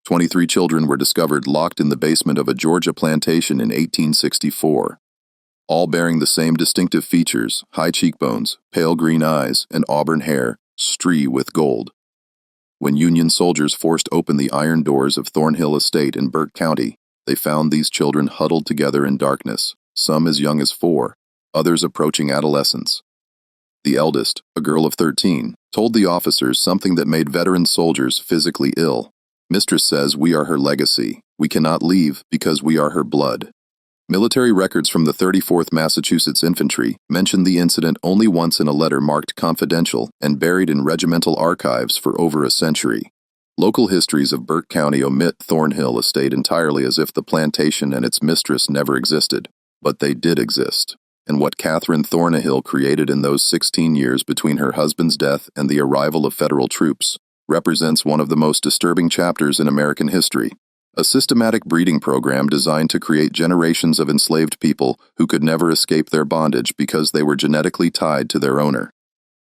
23 children were discovered locked in the basement of a Georgia plantation in 1864, all bearing the same distinctive features: high cheekbones, pale green eyes, and auburn hair, streaked with gold. When Union soldiers forced open the iron doors of Thornhill Estate in Burke County, they found these children huddled together in darkness, some as young as 4, others approaching adolescence. The eldest, a girl of 13, told the officers something that made veteran soldiers physically ill. "Mistress says we are her legacy. We cannot leave because we are her blood." Military records from the 34th Massachusetts Infantry mention the incident only once in a letter marked confidential and buried in regimental archives for over a century. Local histories of Burke County omit Thornhill Estate entirely, as if the plantation and its mistress never existed, but they did exist. And what Katherine Thornhill created in those 16 years between her husband's death and the arrival of federal troops represents one of the most disturbing chapters in American history. A systematic breeding program designed to create generations of enslaved people who could never escape their bondage because they were genetically tied to their owner.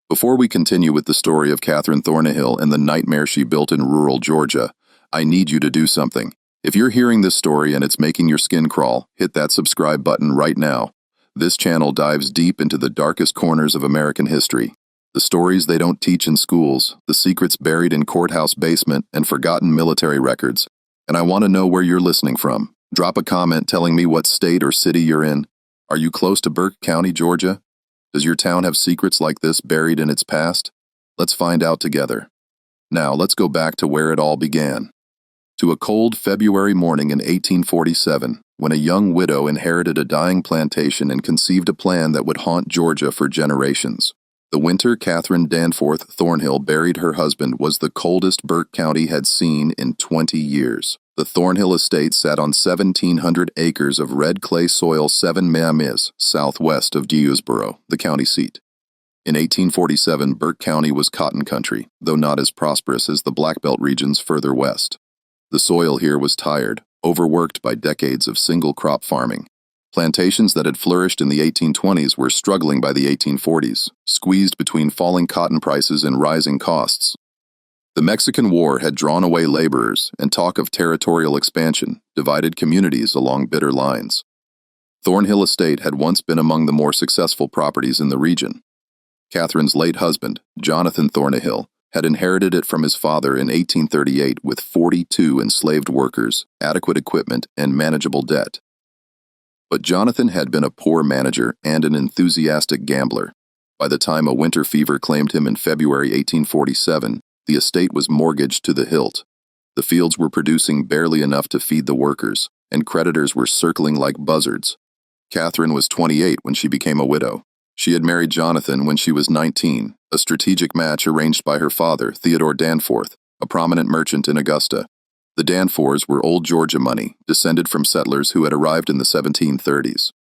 Before we continue with the story of Katherine Thornhill and the nightmare she built in rural Georgia, I need you to do something. If you're hearing this story and it's making your skin crawl, hit that subscribe button right now. This channel dives deep into the darkest corners of American history. The stories they don't teach in schools, the secrets buried in courthouse basement and forgotten military records. And I want to know where you're listening from. Drop a comment telling me what state or city you're in. Are you close to Burke County, Georgia? Does your town have secrets like this buried in its past? Let's find out together. Now, let's go back to where it all began. To a cold February morning in 1847, when a young widow inherited a dying plantation and conceived a plan that would haunt Georgia for generations. The winter Katherine Danforth Thornhill buried her husband was the coldest Burke County had seen in 20 years. The Thornhill estate sat on 1,700 acres of red clay soil 7 miles southwest of Dewsboro, the county seat. In 1847, Burke County was cotton country, though not as prosperous as the Black Belt regions further west. The soil here was tired, overworked by decades of single-crop farming. Plantations that had flourished in the 1820s were struggling by the 1840s, squeezed between falling cotton prices and rising costs. The Mexican War had drawn away laborers, and talk of territorial expansion divided communities along bitter lines. Thornhill Estate had once been among the more successful properties in the region. Katherine's late husband, Jonathan Thornhill, had inherited it from his father in 1838 with 42 enslaved workers, adequate equipment, and manageable debt. But Jonathan had been a poor manager and an enthusiastic gambler. By the time a winter fever claimed him in February 1847, the estate was mortgaged to the hilt. The fields were producing barely enough to feed the workers, and creditors were circling like buzzards. Katherine was 28 when she became a widow. She had married Jonathan when she was 19, a strategic match arranged by her father, Theodore Danforth, a prominent merchant in Augusta. The Danforths were old Georgia money, descended from settlers who had arrived in the 1730s.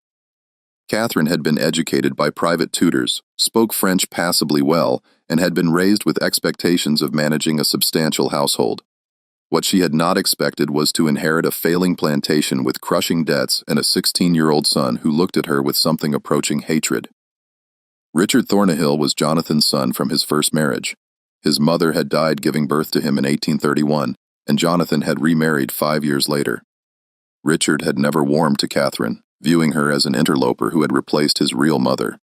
Katherine had been educated by private tutors, spoke French passably well, and had been raised with expectations of managing a substantial household. What she had not expected was to inherit a failing plantation with crushing debts and a 16-year-old son who looked at her with something approaching hatred. Richard Thornhill was Jonathan's son from his first marriage. His mother had died giving birth to him in 1831, and Jonathan had remarried 5 years later. Richard had never warmed to Katherine, viewing her as an interloper who had replaced his real mother.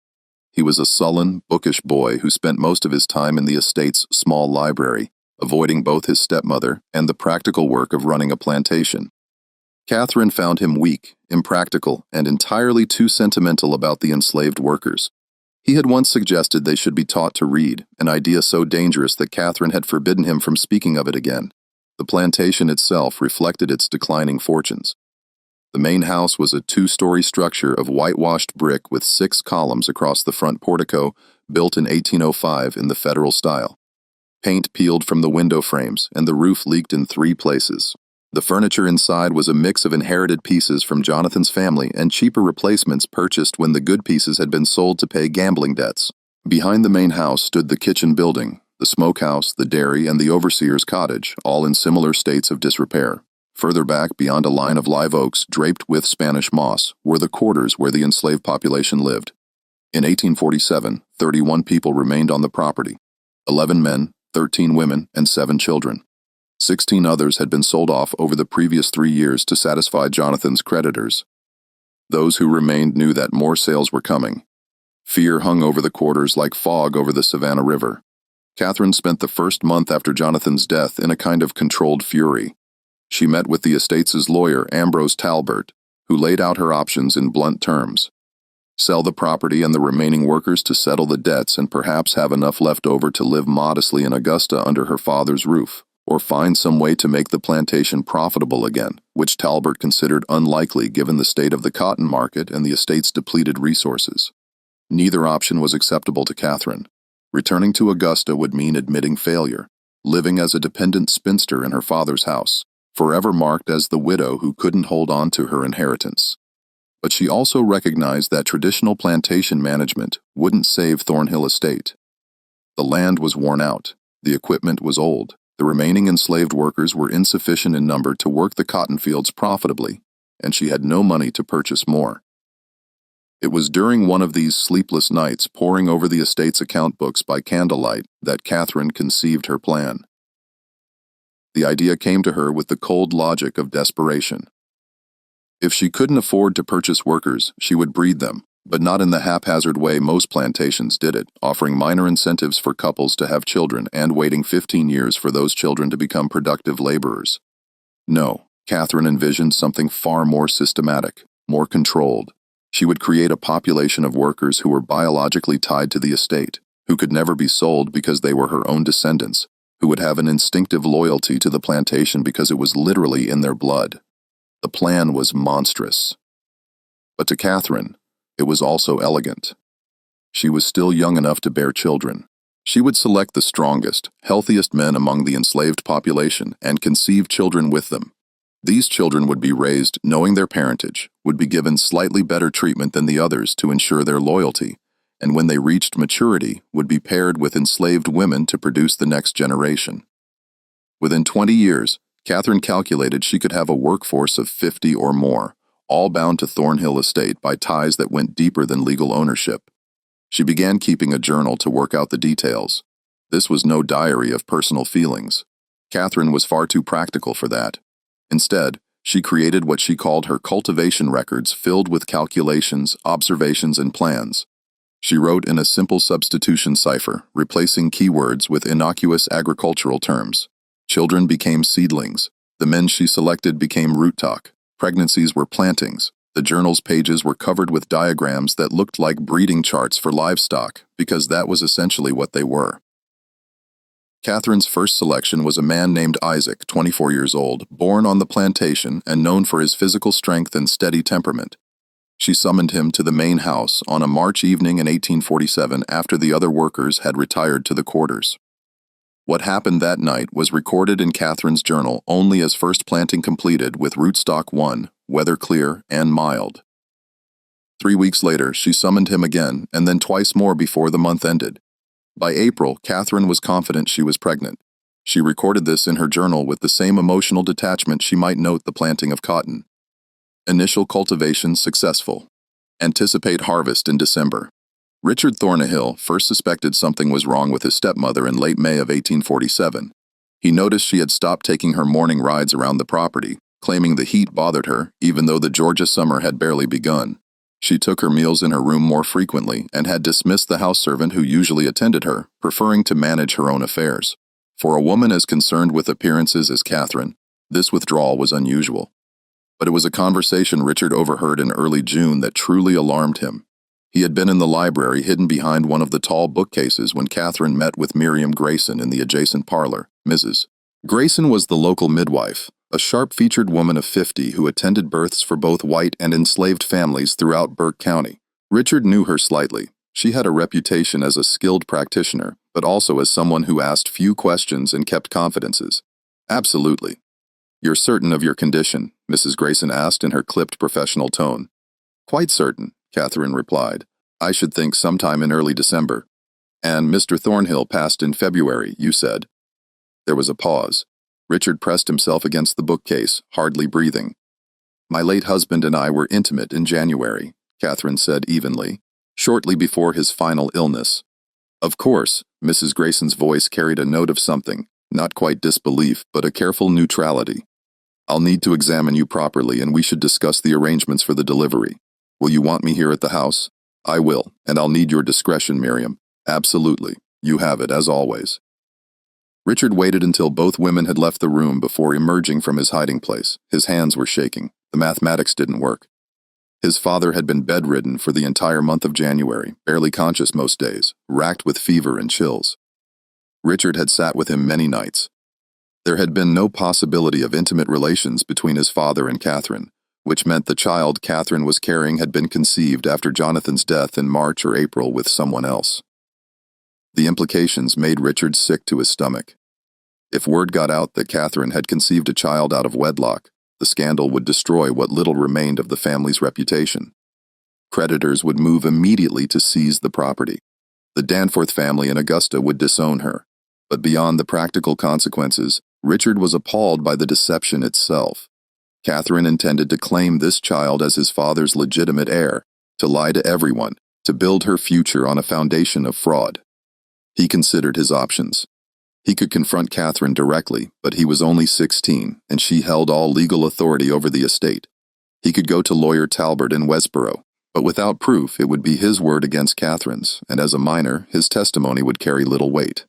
He was a sullen, bookish boy who spent most of his time in the estate's small library, avoiding both his stepmother and the practical work of running a plantation. Katherine found him weak, impractical, and entirely too sentimental about the enslaved workers. He had once suggested they should be taught to read, an idea so dangerous that Katherine had forbidden him from speaking of it again. The plantation itself reflected its declining fortunes. The main house was a 2-story structure of whitewashed brick with 6 columns across the front portico, built in 1805 in the Federal style. Paint peeled from the window frames, and the roof leaked in 3 places. The furniture inside was a mix of inherited pieces from Jonathan's family and cheaper replacements purchased when the good pieces had been sold to pay gambling debts. Behind the main house stood the kitchen building, the smokehouse, the dairy, and the overseer's cottage, all in similar states of disrepair. Further back, beyond a line of live oaks draped with Spanish moss, were the quarters where the enslaved population lived. In 1847, 31 people remained on the property: 11 men, 13 women, and 7 children. 16 others had been sold off over the previous 3 years to satisfy Jonathan's creditors. Those who remained knew that more sales were coming. Fear hung over the quarters like fog over the Savannah River. Katherine spent the first month after Jonathan's death in a kind of controlled fury. She met with the estate's lawyer, Ambrose Talbert, who laid out her options in blunt terms. Sell the property and the remaining workers to settle the debts and perhaps have enough left over to live modestly in Augusta under her father's roof, or find some way to make the plantation profitable again, which Talbert considered unlikely given the state of the cotton market and the estate's depleted resources. Neither option was acceptable to Katherine. Returning to Augusta would mean admitting failure, living as a dependent spinster in her father's house, forever marked as the widow who couldn't hold on to her inheritance. But she also recognized that traditional plantation management wouldn't save Thornhill Estate. The land was worn out, the equipment was old, the remaining enslaved workers were insufficient in number to work the cotton fields profitably, and she had no money to purchase more. It was during one of these sleepless nights poring over the estate's account books by candlelight that Katherine conceived her plan. The idea came to her with the cold logic of desperation. If she couldn't afford to purchase workers, she would breed them, but not in the haphazard way most plantations did it, offering minor incentives for couples to have children and waiting 15 years for those children to become productive laborers. No, Katherine envisioned something far more systematic, more controlled. She would create a population of workers who were biologically tied to the estate, who could never be sold because they were her own descendants, who would have an instinctive loyalty to the plantation because it was literally in their blood. The plan was monstrous. But to Katherine, it was also elegant. She was still young enough to bear children. She would select the strongest, healthiest men among the enslaved population and conceive children with them. These children would be raised knowing their parentage, would be given slightly better treatment than the others to ensure their loyalty, and when they reached maturity, would be paired with enslaved women to produce the next generation. Within 20 years, Katherine calculated she could have a workforce of 50 or more, all bound to Thornhill Estate by ties that went deeper than legal ownership. She began keeping a journal to work out the details. This was no diary of personal feelings. Katherine was far too practical for that. Instead, she created what she called her cultivation records filled with calculations, observations, and plans. She wrote in a simple substitution cipher, replacing keywords with innocuous agricultural terms. Children became seedlings. The men she selected became root stock. Pregnancies were plantings. The journal's pages were covered with diagrams that looked like breeding charts for livestock, because that was essentially what they were. Katherine's first selection was a man named Isaac, 24 years old, born on the plantation and known for his physical strength and steady temperament. She summoned him to the main house on a March evening in 1847 after the other workers had retired to the quarters. What happened that night was recorded in Katherine's journal only as first planting completed with rootstock 1, weather clear and mild. 3 weeks later, she summoned him again, and then twice more before the month ended. By April, Katherine was confident she was pregnant. She recorded this in her journal with the same emotional detachment she might note the planting of cotton. Initial cultivation successful. Anticipate harvest in December. Richard Thornhill first suspected something was wrong with his stepmother in late May of 1847. He noticed she had stopped taking her morning rides around the property, claiming the heat bothered her, even though the Georgia summer had barely begun. She took her meals in her room more frequently and had dismissed the house servant who usually attended her, preferring to manage her own affairs. For a woman as concerned with appearances as Katherine, this withdrawal was unusual. But it was a conversation Richard overheard in early June that truly alarmed him. He had been in the library hidden behind one of the tall bookcases when Katherine met with Miriam Grayson in the adjacent parlor, Mrs. Grayson was the local midwife, a sharp-featured woman of 50 who attended births for both white and enslaved families throughout Burke County. Richard knew her slightly. She had a reputation as a skilled practitioner, but also as someone who asked few questions and kept confidences. Absolutely. "You're certain of your condition?" Mrs. Grayson asked in her clipped professional tone. "Quite certain," Katherine replied. "I should think sometime in early December." "And Mr. Thornhill passed in February, you said." There was a pause. Richard pressed himself against the bookcase, hardly breathing. "My late husband and I were intimate in January," Katherine said evenly, "shortly before his final illness." "Of course," Mrs. Grayson's voice carried a note of something, Not quite disbelief, but a careful neutrality. I'll need to examine you properly, and we should discuss the arrangements for the delivery. Will you want me here at the house? I will, and I'll need your discretion, Miriam. Absolutely. You have it, as always. Richard waited until both women had left the room before emerging from his hiding place. His hands were shaking. The mathematics didn't work. His father had been bedridden for the entire month of January, barely conscious most days, racked with fever and chills. Richard had sat with him many nights. There had been no possibility of intimate relations between his father and Katherine, which meant the child Katherine was carrying had been conceived after Jonathan's death in March or April with someone else. The implications made Richard sick to his stomach. If word got out that Katherine had conceived a child out of wedlock, the scandal would destroy what little remained of the family's reputation. Creditors would move immediately to seize the property. The Danforth family in Augusta would disown her. But beyond the practical consequences, Richard was appalled by the deception itself. Katherine intended to claim this child as his father's legitimate heir, to lie to everyone, to build her future on a foundation of fraud. He considered his options. He could confront Katherine directly, but he was only 16, and she held all legal authority over the estate. He could go to lawyer Talbert in Westboro, but without proof it would be his word against Katherine's, and as a minor, his testimony would carry little weight.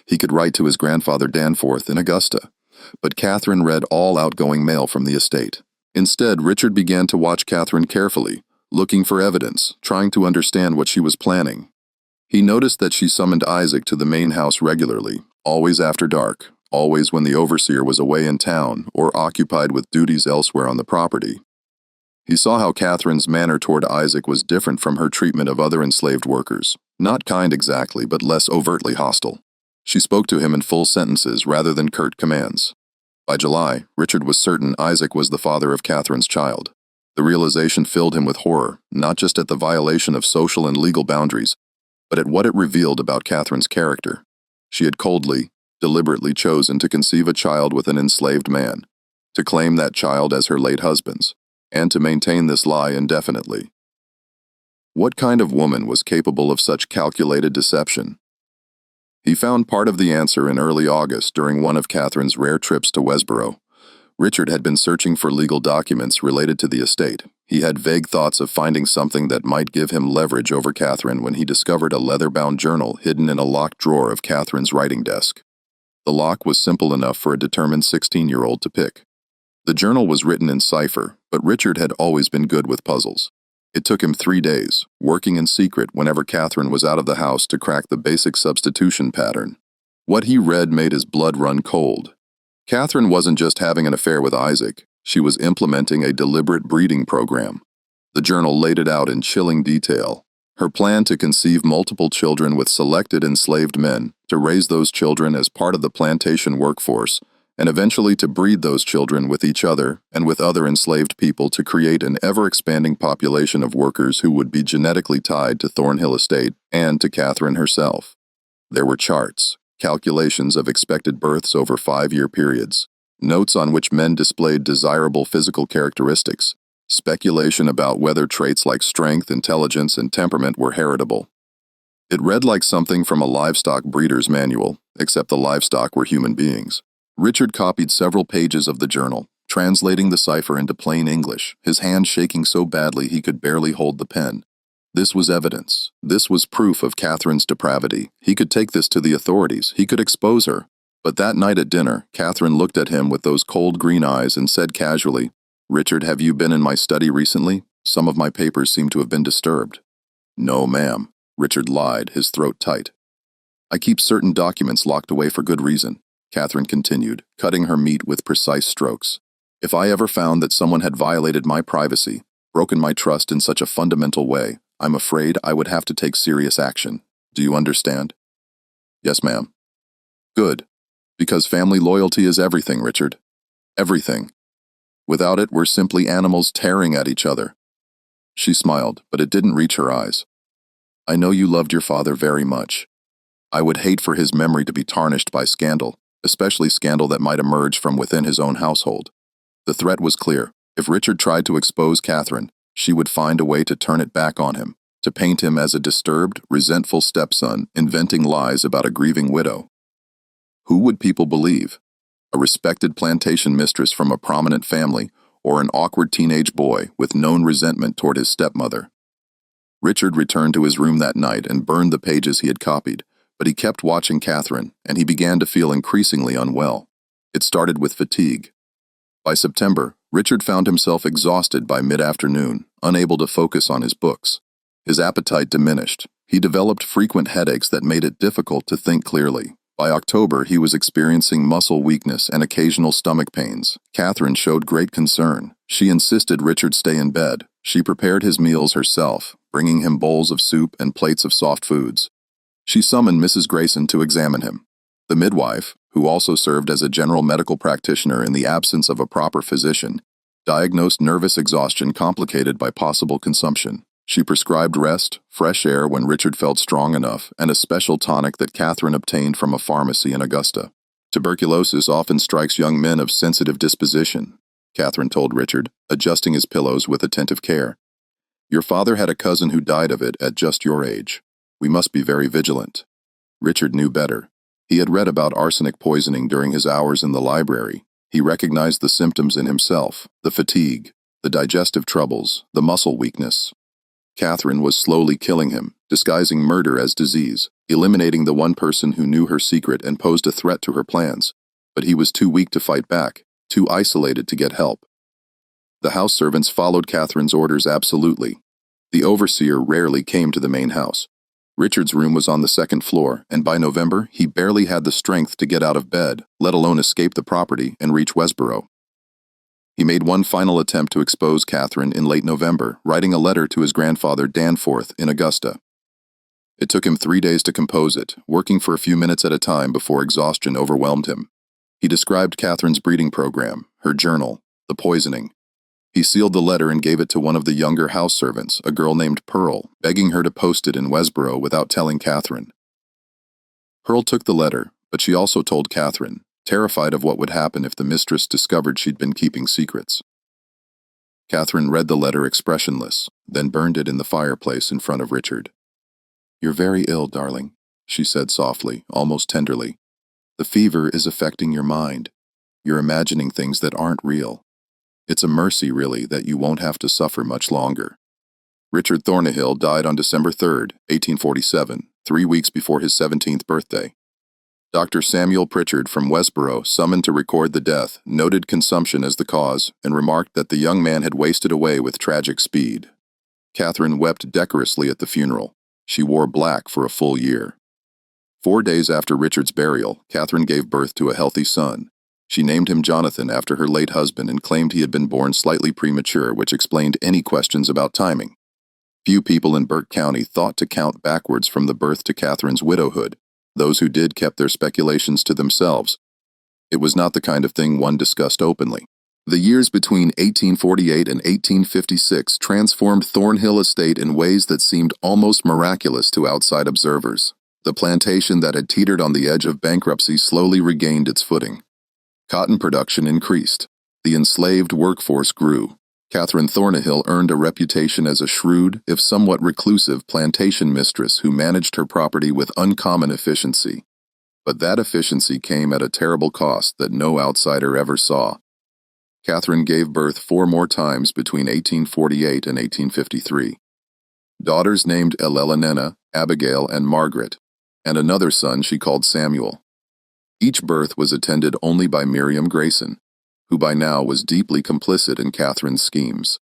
He could write to his grandfather Danforth in Augusta, but Katherine read all outgoing mail from the estate. Instead, Richard began to watch Katherine carefully, looking for evidence, trying to understand what she was planning. He noticed that she summoned Isaac to the main house regularly, always after dark, always when the overseer was away in town or occupied with duties elsewhere on the property. He saw how Katherine's manner toward Isaac was different from her treatment of other enslaved workers. Not kind exactly, but less overtly hostile. She spoke to him in full sentences rather than curt commands. By July, Richard was certain Isaac was the father of Katherine's child. The realization filled him with horror, not just at the violation of social and legal boundaries, but at what it revealed about Katherine's character. She had coldly, deliberately chosen to conceive a child with an enslaved man, to claim that child as her late husband's, and to maintain this lie indefinitely. What kind of woman was capable of such calculated deception? He found part of the answer in early August during one of Katherine's rare trips to Westboro. Richard had been searching for legal documents related to the estate. He had vague thoughts of finding something that might give him leverage over Katherine when he discovered a leather-bound journal hidden in a locked drawer of Katherine's writing desk. The lock was simple enough for a determined 16-year-old to pick. The journal was written in cipher, but Richard had always been good with puzzles. It took him 3 days, working in secret whenever Katherine was out of the house, to crack the basic substitution pattern. What he read made his blood run cold. Katherine wasn't just having an affair with Isaac, she was implementing a deliberate breeding program. The journal laid it out in chilling detail. Her plan to conceive multiple children with selected enslaved men, to raise those children as part of the plantation workforce, and eventually to breed those children with each other and with other enslaved people to create an ever-expanding population of workers who would be genetically tied to Thornhill Estate and to Katherine herself. There were charts, calculations of expected births over 5-year periods, notes on which men displayed desirable physical characteristics, speculation about whether traits like strength, intelligence, and temperament were heritable. It read like something from a livestock breeder's manual, except the livestock were human beings. Richard copied several pages of the journal, translating the cipher into plain English, his hand shaking so badly he could barely hold the pen. This was evidence. This was proof of Katherine's depravity. He could take this to the authorities. He could expose her. But that night at dinner, Katherine looked at him with those cold green eyes and said casually, "Richard, have you been in my study recently? Some of my papers seem to have been disturbed." "No, ma'am," Richard lied, his throat tight. "I keep certain documents locked away for good reason," Katherine continued, cutting her meat with precise strokes. "If I ever found that someone had violated my privacy, broken my trust in such a fundamental way, I'm afraid I would have to take serious action. Do you understand?" "Yes, ma'am." "Good. Because family loyalty is everything, Richard. Everything. Without it, we're simply animals tearing at each other." She smiled, but it didn't reach her eyes. "I know you loved your father very much. I would hate for his memory to be tarnished by scandal, especially scandal that might emerge from within his own household." The threat was clear. If Richard tried to expose Katherine, she would find a way to turn it back on him, to paint him as a disturbed, resentful stepson inventing lies about a grieving widow. Who would people believe? A respected plantation mistress from a prominent family, or an awkward teenage boy with known resentment toward his stepmother? Richard returned to his room that night and burned the pages he had copied, but he kept watching Katherine, and he began to feel increasingly unwell. It started with fatigue. By September, Richard found himself exhausted by mid-afternoon, unable to focus on his books. His appetite diminished. He developed frequent headaches that made it difficult to think clearly. By October, he was experiencing muscle weakness and occasional stomach pains. Katherine showed great concern. She insisted Richard stay in bed. She prepared his meals herself, bringing him bowls of soup and plates of soft foods. She summoned Mrs. Grayson to examine him. The midwife, who also served as a general medical practitioner in the absence of a proper physician, diagnosed nervous exhaustion complicated by possible consumption. She prescribed rest, fresh air when Richard felt strong enough, and a special tonic that Katherine obtained from a pharmacy in Augusta. Tuberculosis often strikes young men of sensitive disposition, Katherine told Richard, adjusting his pillows with attentive care. Your father had a cousin who died of it at just your age. We must be very vigilant. Richard knew better. He had read about arsenic poisoning during his hours in the library. He recognized the symptoms in himself, the fatigue, the digestive troubles, the muscle weakness. Katherine was slowly killing him, disguising murder as disease, eliminating the one person who knew her secret and posed a threat to her plans. But he was too weak to fight back, too isolated to get help. The house servants followed Katherine's orders absolutely. The overseer rarely came to the main house. Richard's room was on the second floor, and by November, he barely had the strength to get out of bed, let alone escape the property and reach Westboro. He made one final attempt to expose Katherine in late November, writing a letter to his grandfather Danforth in Augusta. It took him 3 days to compose it, working for a few minutes at a time before exhaustion overwhelmed him. He described Katherine's breeding program, her journal, the poisoning. He sealed the letter and gave it to one of the younger house servants, a girl named Pearl, begging her to post it in Westboro without telling Katherine. Pearl took the letter, but she also told Katherine, terrified of what would happen if the mistress discovered she'd been keeping secrets. Katherine read the letter expressionless, then burned it in the fireplace in front of Richard. You're very ill, darling, she said softly, almost tenderly. The fever is affecting your mind. You're imagining things that aren't real. It's a mercy, really, that you won't have to suffer much longer. Richard Thornhill died on December 3, 1847, 3 weeks before his 17th birthday. Dr. Samuel Pritchard from Westboro, summoned to record the death, noted consumption as the cause and remarked that the young man had wasted away with tragic speed. Katherine wept decorously at the funeral. She wore black for a full year. 4 days after Richard's burial, Katherine gave birth to a healthy son. She named him Jonathan after her late husband and claimed he had been born slightly premature, which explained any questions about timing. Few people in Burke County thought to count backwards from the birth to Katherine's widowhood. Those who did kept their speculations to themselves. It was not the kind of thing one discussed openly. The years between 1848 and 1856 transformed Thornhill Estate in ways that seemed almost miraculous to outside observers. The plantation that had teetered on the edge of bankruptcy slowly regained its footing. Cotton production increased. The enslaved workforce grew. Katherine Thornhill earned a reputation as a shrewd, if somewhat reclusive, plantation mistress who managed her property with uncommon efficiency. But that efficiency came at a terrible cost that no outsider ever saw. Katherine gave birth 4 more times between 1848 and 1853. Daughters named Elelena, Abigail, and Margaret, and another son she called Samuel. Each birth was attended only by Miriam Grayson, who by now was deeply complicit in Katherine's schemes.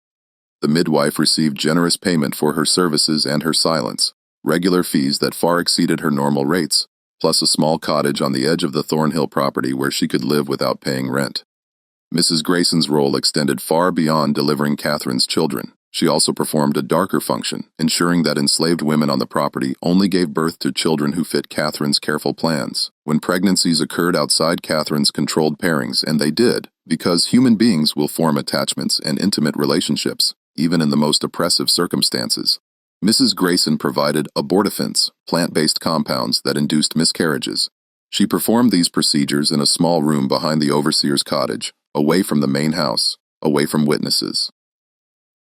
The midwife received generous payment for her services and her silence, regular fees that far exceeded her normal rates, plus a small cottage on the edge of the Thornhill property where she could live without paying rent. Mrs. Grayson's role extended far beyond delivering Katherine's children. She also performed a darker function, ensuring that enslaved women on the property only gave birth to children who fit Katherine's careful plans. When pregnancies occurred outside Katherine's controlled pairings, and they did, because human beings will form attachments and intimate relationships, even in the most oppressive circumstances, Mrs. Grayson provided abortifacts, plant-based compounds that induced miscarriages. She performed these procedures in a small room behind the overseer's cottage, away from the main house, away from witnesses.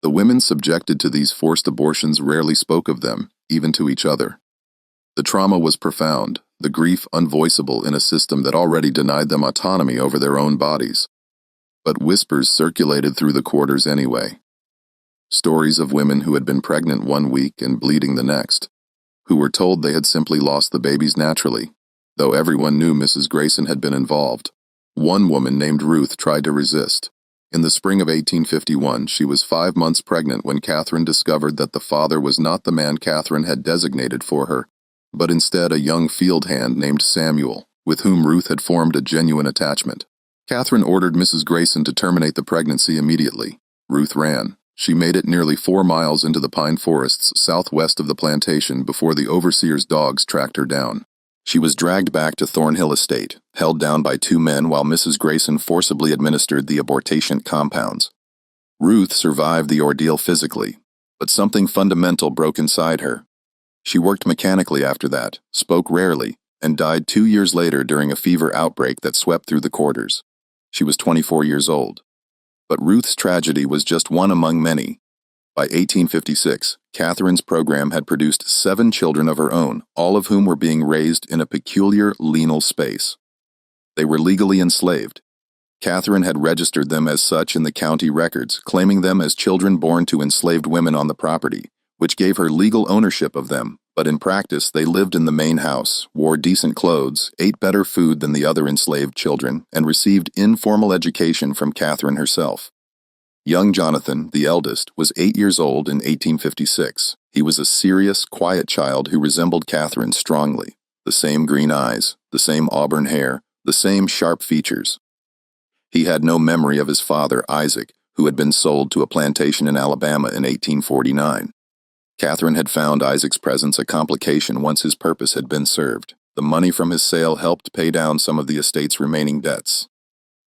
The women subjected to these forced abortions rarely spoke of them, even to each other. The trauma was profound, the grief unvoiceable in a system that already denied them autonomy over their own bodies. But whispers circulated through the quarters anyway. Stories of women who had been pregnant one week and bleeding the next, who were told they had simply lost the babies naturally, though everyone knew Mrs. Grayson had been involved. One woman named Ruth tried to resist. In the spring of 1851, she was 5 months pregnant when Katherine discovered that the father was not the man Katherine had designated for her, but instead a young field hand named Samuel, with whom Ruth had formed a genuine attachment. Katherine ordered Mrs. Grayson to terminate the pregnancy immediately. Ruth ran. She made it nearly 4 miles into the pine forests southwest of the plantation before the overseer's dogs tracked her down. She was dragged back to Thornhill Estate, held down by 2 men while Mrs. Grayson forcibly administered the abortifacient compounds. Ruth survived the ordeal physically, but something fundamental broke inside her. She worked mechanically after that, spoke rarely, and died 2 years later during a fever outbreak that swept through the quarters. She was 24 years old. But Ruth's tragedy was just one among many. By 1856, Katherine's program had produced 7 children of her own, all of whom were being raised in a peculiar liminal space. They were legally enslaved. Katherine had registered them as such in the county records, claiming them as children born to enslaved women on the property, which gave her legal ownership of them, but in practice they lived in the main house, wore decent clothes, ate better food than the other enslaved children, and received informal education from Katherine herself. Young Jonathan, the eldest, was 8 years old in 1856. He was a serious, quiet child who resembled Katherine strongly. The same green eyes, the same auburn hair, the same sharp features. He had no memory of his father, Isaac, who had been sold to a plantation in Alabama in 1849. Katherine had found Isaac's presence a complication once his purpose had been served. The money from his sale helped pay down some of the estate's remaining debts.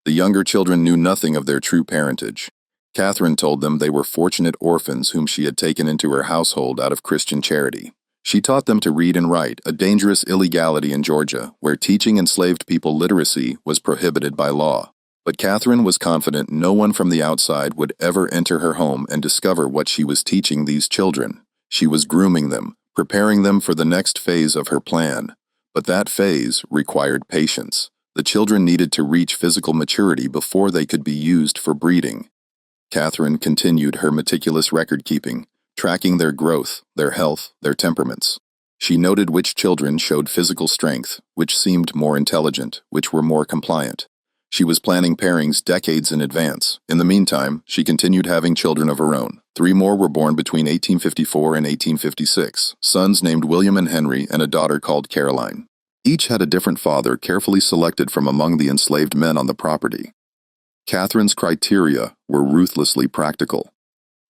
The younger children knew nothing of their true parentage. Katherine told them they were fortunate orphans whom she had taken into her household out of Christian charity. She taught them to read and write, a dangerous illegality in Georgia, where teaching enslaved people literacy was prohibited by law. But Katherine was confident no one from the outside would ever enter her home and discover what she was teaching these children. She was grooming them, preparing them for the next phase of her plan. But that phase required patience. The children needed to reach physical maturity before they could be used for breeding. Katherine continued her meticulous record-keeping, tracking their growth, their health, their temperaments. She noted which children showed physical strength, which seemed more intelligent, which were more compliant. She was planning pairings decades in advance. In the meantime, she continued having children of her own. 3 more were born between 1854 and 1856, sons named William and Henry and a daughter called Caroline. Each had a different father carefully selected from among the enslaved men on the property. Katherine's criteria were ruthlessly practical.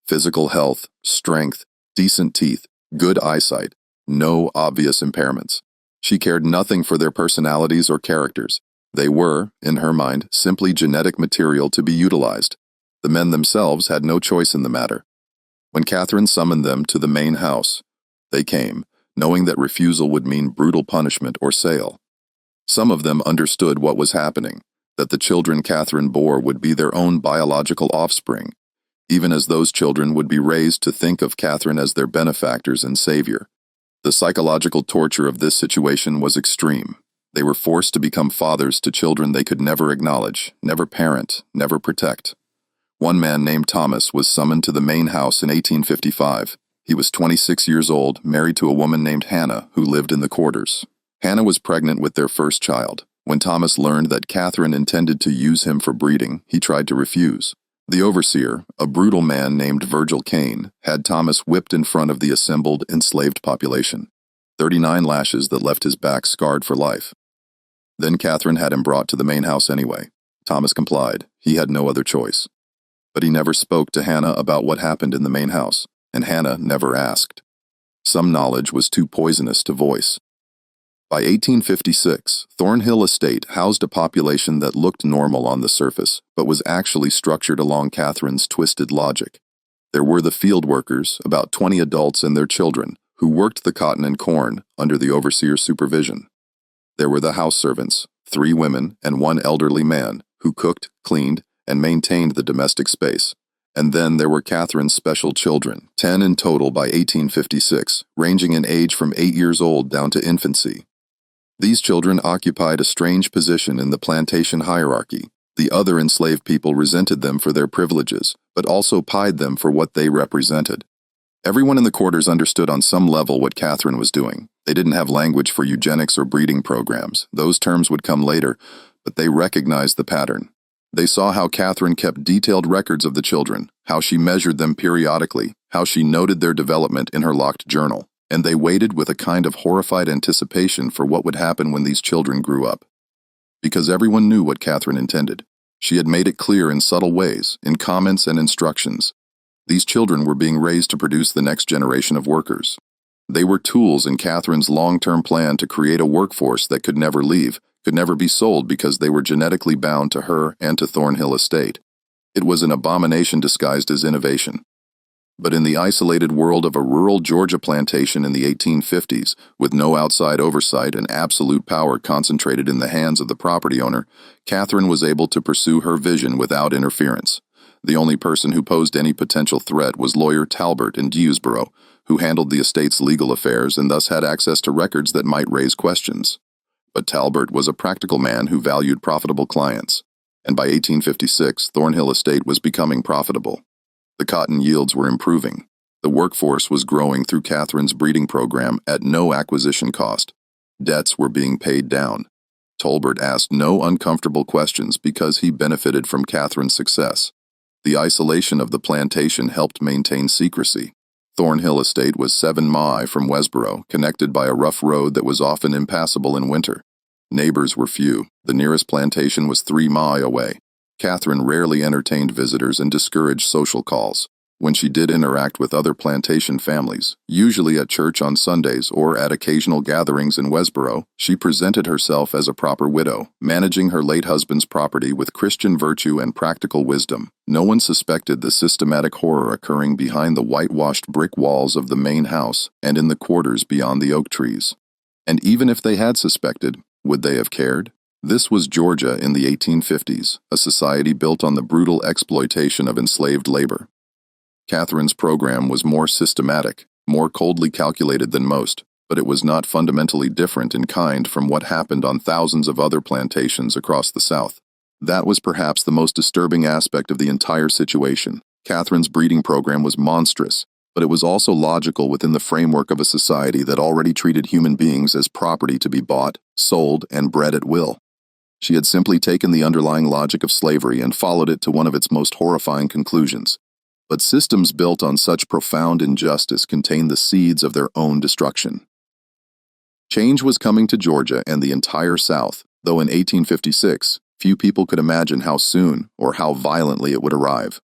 Physical health, strength, decent teeth, good eyesight, no obvious impairments. She cared nothing for their personalities or characters. They were, in her mind, simply genetic material to be utilized. The men themselves had no choice in the matter. When Katherine summoned them to the main house, they came, knowing that refusal would mean brutal punishment or sale. Some of them understood what was happening, that the children Katherine bore would be their own biological offspring, even as those children would be raised to think of Katherine as their benefactors and savior. The psychological torture of this situation was extreme. They were forced to become fathers to children they could never acknowledge, never parent, never protect. One man named Thomas was summoned to the main house in 1855. He was 26 years old, married to a woman named Hannah, who lived in the quarters. Hannah was pregnant with their first child. When Thomas learned that Katherine intended to use him for breeding, he tried to refuse. The overseer, a brutal man named Virgil Kane, had Thomas whipped in front of the assembled enslaved population. 39 lashes that left his back scarred for life. Then Katherine had him brought to the main house anyway. Thomas complied. He had no other choice. But he never spoke to Hannah about what happened in the main house, and Hannah never asked. Some knowledge was too poisonous to voice. By 1856, Thornhill Estate housed a population that looked normal on the surface, but was actually structured along Katherine's twisted logic. There were the field workers, about 20 adults and their children, who worked the cotton and corn under the overseer's supervision. There were the house servants, 3 women and 1 elderly man, who cooked, cleaned, and maintained the domestic space. And then there were Katherine's special children, 10 in total by 1856, ranging in age from 8 years old down to infancy. These children occupied a strange position in the plantation hierarchy. The other enslaved people resented them for their privileges, but also pied them for what they represented. Everyone in the quarters understood on some level what Katherine was doing. They didn't have language for eugenics or breeding programs. Those terms would come later, but they recognized the pattern. They saw how Katherine kept detailed records of the children, how she measured them periodically, how she noted their development in her locked journal, and they waited with a kind of horrified anticipation for what would happen when these children grew up. Because everyone knew what Katherine intended. She had made it clear in subtle ways, in comments and instructions. These children were being raised to produce the next generation of workers. They were tools in Katherine's long-term plan to create a workforce that could never leave, could never be sold because they were genetically bound to her and to Thornhill Estate. It was an abomination disguised as innovation. But in the isolated world of a rural Georgia plantation in the 1850s, with no outside oversight and absolute power concentrated in the hands of the property owner, Katherine was able to pursue her vision without interference. The only person who posed any potential threat was lawyer Talbert in Dewsboro, who handled the estate's legal affairs and thus had access to records that might raise questions. But Talbert was a practical man who valued profitable clients, and by 1856, Thornhill Estate was becoming profitable. The cotton yields were improving. The workforce was growing through Katherine's breeding program at no acquisition cost. Debts were being paid down. Talbert asked no uncomfortable questions because he benefited from Katherine's success. The isolation of the plantation helped maintain secrecy. Thornhill Estate was 7 miles from Westboro, connected by a rough road that was often impassable in winter. Neighbors were few. The nearest plantation was 3 miles away. Katherine rarely entertained visitors and discouraged social calls. When she did interact with other plantation families, usually at church on Sundays or at occasional gatherings in Westboro, she presented herself as a proper widow, managing her late husband's property with Christian virtue and practical wisdom. No one suspected the systematic horror occurring behind the whitewashed brick walls of the main house and in the quarters beyond the oak trees. And even if they had suspected, would they have cared? This was Georgia in the 1850s, a society built on the brutal exploitation of enslaved labor. Katherine's program was more systematic, more coldly calculated than most, but it was not fundamentally different in kind from what happened on thousands of other plantations across the South. That was perhaps the most disturbing aspect of the entire situation. Katherine's breeding program was monstrous, but it was also logical within the framework of a society that already treated human beings as property to be bought, sold, and bred at will. She had simply taken the underlying logic of slavery and followed it to one of its most horrifying conclusions. But systems built on such profound injustice contain the seeds of their own destruction. Change was coming to Georgia and the entire South, though in 1856, few people could imagine how soon or how violently it would arrive.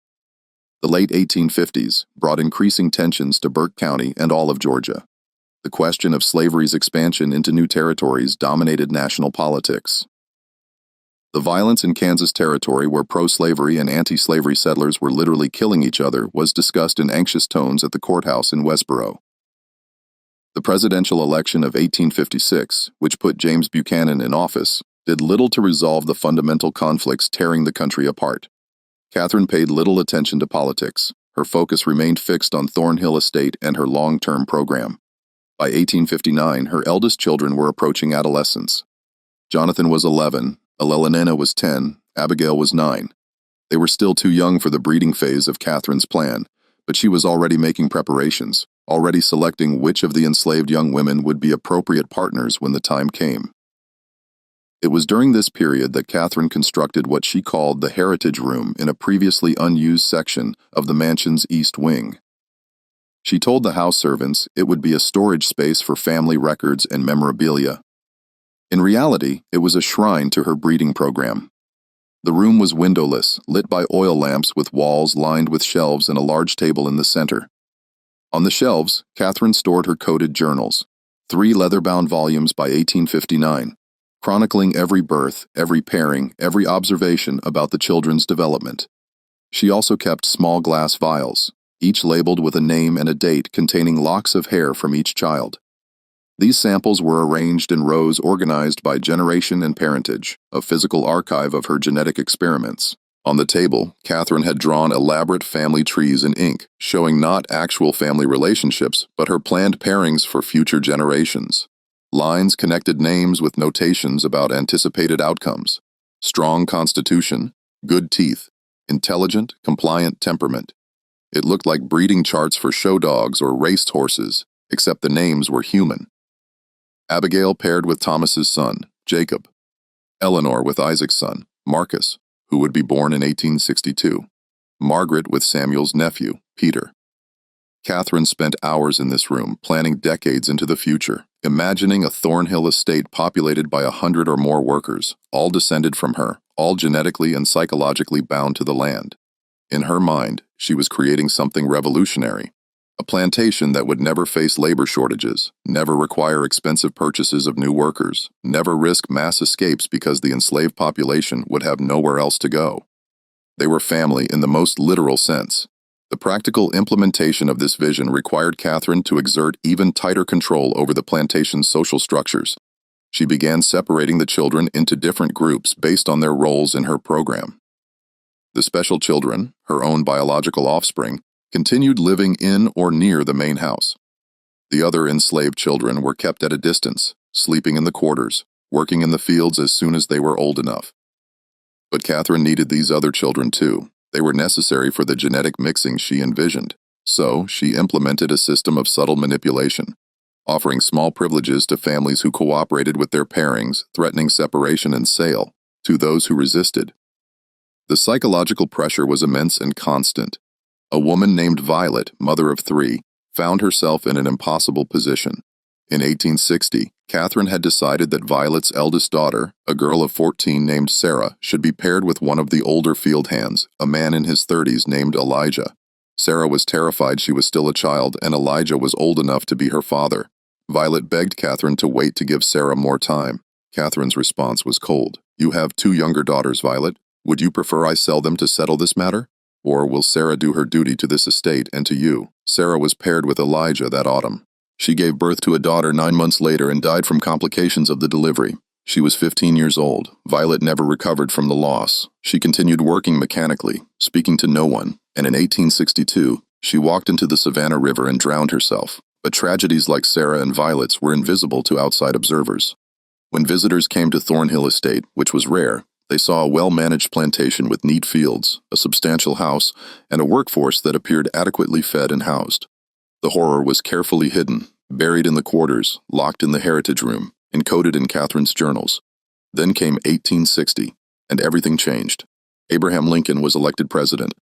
The late 1850s brought increasing tensions to Burke County and all of Georgia. The question of slavery's expansion into new territories dominated national politics. The violence in Kansas Territory, where pro-slavery and anti-slavery settlers were literally killing each other, was discussed in anxious tones at the courthouse in Westboro. The presidential election of 1856, which put James Buchanan in office, did little to resolve the fundamental conflicts tearing the country apart. Katherine paid little attention to politics. Her focus remained fixed on Thornhill Estate and her long-term program. By 1859, her eldest children were approaching adolescence. Jonathan was 11, Elena was 10, Abigail was 9. They were still too young for the breeding phase of Katherine's plan, but she was already making preparations, already selecting which of the enslaved young women would be appropriate partners when the time came. It was during this period that Katherine constructed what she called the Heritage Room in a previously unused section of the mansion's east wing. She told the house servants it would be a storage space for family records and memorabilia. In reality, it was a shrine to her breeding program. The room was windowless, lit by oil lamps with walls lined with shelves and a large table in the center. On the shelves, Katherine stored her coded journals, 3 leather-bound volumes by 1859, chronicling every birth, every pairing, every observation about the children's development. She also kept small glass vials, each labeled with a name and a date containing locks of hair from each child. These samples were arranged in rows organized by generation and parentage, a physical archive of her genetic experiments. On the table, Katherine had drawn elaborate family trees in ink, showing not actual family relationships, but her planned pairings for future generations. Lines connected names with notations about anticipated outcomes. Strong constitution, good teeth, intelligent, compliant temperament. It looked like breeding charts for show dogs or raced horses, except the names were human. Abigail paired with Thomas's son, Jacob. Eleanor with Isaac's son, Marcus, who would be born in 1862. Margaret with Samuel's nephew, Peter. Katherine spent hours in this room, planning decades into the future, imagining a Thornhill estate populated by 100 or more workers, all descended from her, all genetically and psychologically bound to the land. In her mind, she was creating something revolutionary, a plantation that would never face labor shortages, never require expensive purchases of new workers, never risk mass escapes because the enslaved population would have nowhere else to go. They were family in the most literal sense. The practical implementation of this vision required Katherine to exert even tighter control over the plantation's social structures. She began separating the children into different groups based on their roles in her program. The special children, her own biological offspring, continued living in or near the main house. The other enslaved children were kept at a distance, sleeping in the quarters, working in the fields as soon as they were old enough. But Katherine needed these other children too. They were necessary for the genetic mixing she envisioned, so she implemented a system of subtle manipulation, offering small privileges to families who cooperated with their pairings, threatening separation and sale to those who resisted. The psychological pressure was immense and constant. A woman named Violet, mother of 3, found herself in an impossible position. In 1860, Katherine had decided that Violet's eldest daughter, a girl of 14 named Sarah, should be paired with one of the older field hands, a man in his 30s named Elijah. Sarah was terrified she was still a child and Elijah was old enough to be her father. Violet begged Katherine to wait to give Sarah more time. Katherine's response was cold. "You have 2 younger daughters, Violet. Would you prefer I sell them to settle this matter? Or will Sarah do her duty to this estate and to you?" Sarah was paired with Elijah that autumn. She gave birth to a daughter 9 months later and died from complications of the delivery. She was 15 years old. Violet never recovered from the loss. She continued working mechanically, speaking to no one, and in 1862, she walked into the Savannah River and drowned herself. But tragedies like Sarah and Violet's were invisible to outside observers. When visitors came to Thornhill Estate, which was rare, they saw a well-managed plantation with neat fields, a substantial house, and a workforce that appeared adequately fed and housed. The horror was carefully hidden, buried in the quarters, locked in the heritage room, encoded in Katherine's journals. Then came 1860, and everything changed. Abraham Lincoln was elected president.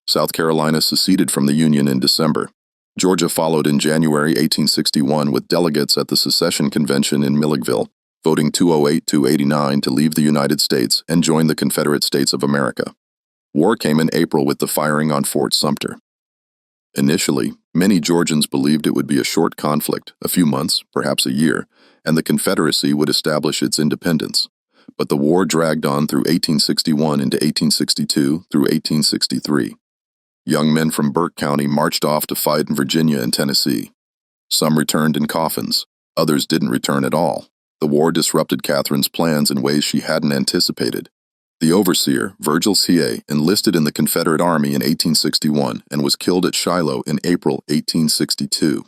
South Carolina seceded from the Union in December. Georgia followed in January 1861 with delegates at the secession convention in Milledgeville, voting 208-89 to leave the United States and join the Confederate States of America. War came in April with the firing on Fort Sumter. Initially, many Georgians believed it would be a short conflict, a few months, perhaps a year, and the Confederacy would establish its independence. But the war dragged on through 1861 into 1862 through 1863. Young men from Burke County marched off to fight in Virginia and Tennessee. Some returned in coffins, others didn't return at all. The war disrupted Katherine's plans in ways she hadn't anticipated. The overseer, Virgil C.A., enlisted in the Confederate Army in 1861 and was killed at Shiloh in April 1862.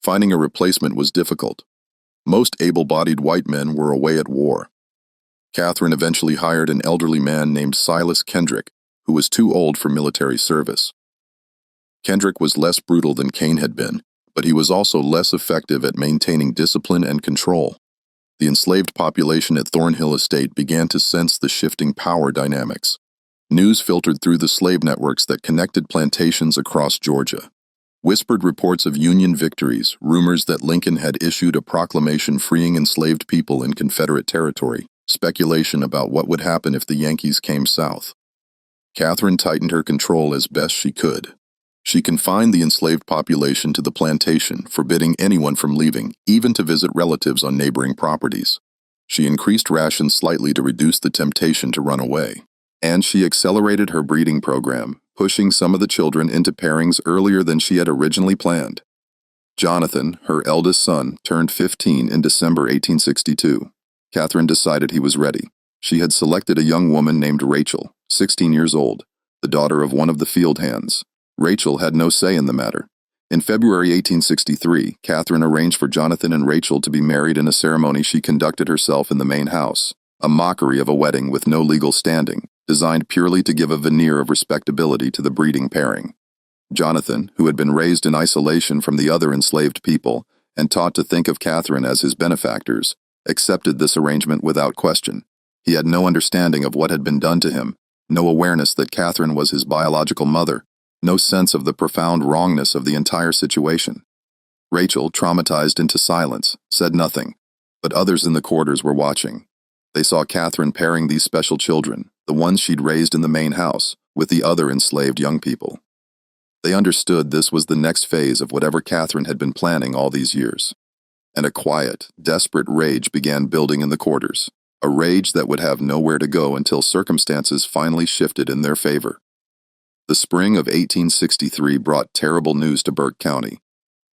Finding a replacement was difficult. Most able-bodied white men were away at war. Katherine eventually hired an elderly man named Silas Kendrick, who was too old for military service. Kendrick was less brutal than Kane had been, but he was also less effective at maintaining discipline and control. The enslaved population at Thornhill Estate began to sense the shifting power dynamics. News filtered through the slave networks that connected plantations across Georgia. Whispered reports of Union victories, rumors that Lincoln had issued a proclamation freeing enslaved people in Confederate territory, speculation about what would happen if the Yankees came south. Katherine tightened her control as best she could. She confined the enslaved population to the plantation, forbidding anyone from leaving, even to visit relatives on neighboring properties. She increased rations slightly to reduce the temptation to run away. And she accelerated her breeding program, pushing some of the children into pairings earlier than she had originally planned. Jonathan, her eldest son, turned 15 in December 1862. Katherine decided he was ready. She had selected a young woman named Rachel, 16 years old, the daughter of one of the field hands. Rachel had no say in the matter. In February 1863, Katherine arranged for Jonathan and Rachel to be married in a ceremony she conducted herself in the main house, a mockery of a wedding with no legal standing, designed purely to give a veneer of respectability to the breeding pairing. Jonathan, who had been raised in isolation from the other enslaved people and taught to think of Katherine as his benefactors, accepted this arrangement without question. He had no understanding of what had been done to him, no awareness that Katherine was his biological mother, no sense of the profound wrongness of the entire situation. Rachel, traumatized into silence, said nothing, but others in the quarters were watching. They saw Katherine pairing these special children, the ones she'd raised in the main house, with the other enslaved young people. They understood this was the next phase of whatever Katherine had been planning all these years. And a quiet, desperate rage began building in the quarters, a rage that would have nowhere to go until circumstances finally shifted in their favor. The spring of 1863 brought terrible news to Burke County.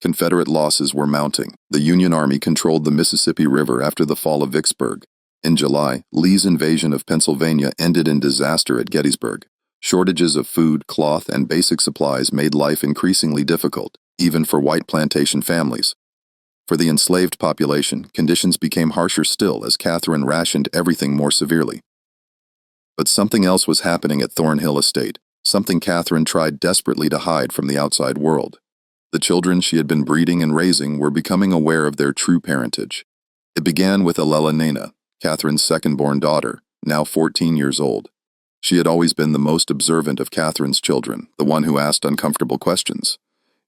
Confederate losses were mounting. The Union Army controlled the Mississippi River after the fall of Vicksburg. In July, Lee's invasion of Pennsylvania ended in disaster at Gettysburg. Shortages of food, cloth, and basic supplies made life increasingly difficult, even for white plantation families. For the enslaved population, conditions became harsher still as Katherine rationed everything more severely. But something else was happening at Thornhill Estate, something Katherine tried desperately to hide from the outside world. The children she had been breeding and raising were becoming aware of their true parentage. It began with Elelena, Katherine's second-born daughter, now 14 years old. She had always been the most observant of Katherine's children, the one who asked uncomfortable questions.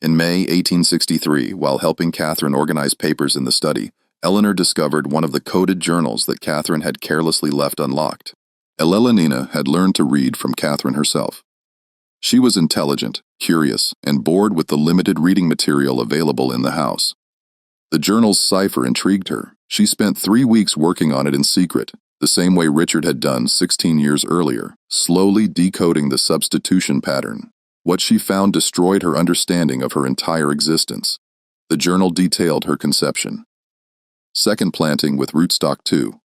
In May 1863, while helping Katherine organize papers in the study, Eleanor discovered one of the coded journals that Katherine had carelessly left unlocked. Elelena had learned to read from Katherine herself. She was intelligent, curious, and bored with the limited reading material available in the house. The journal's cipher intrigued her. She spent 3 weeks working on it in secret, the same way Richard had done 16 years earlier, slowly decoding the substitution pattern. What she found destroyed her understanding of her entire existence. The journal detailed her conception. Second planting with rootstock 2.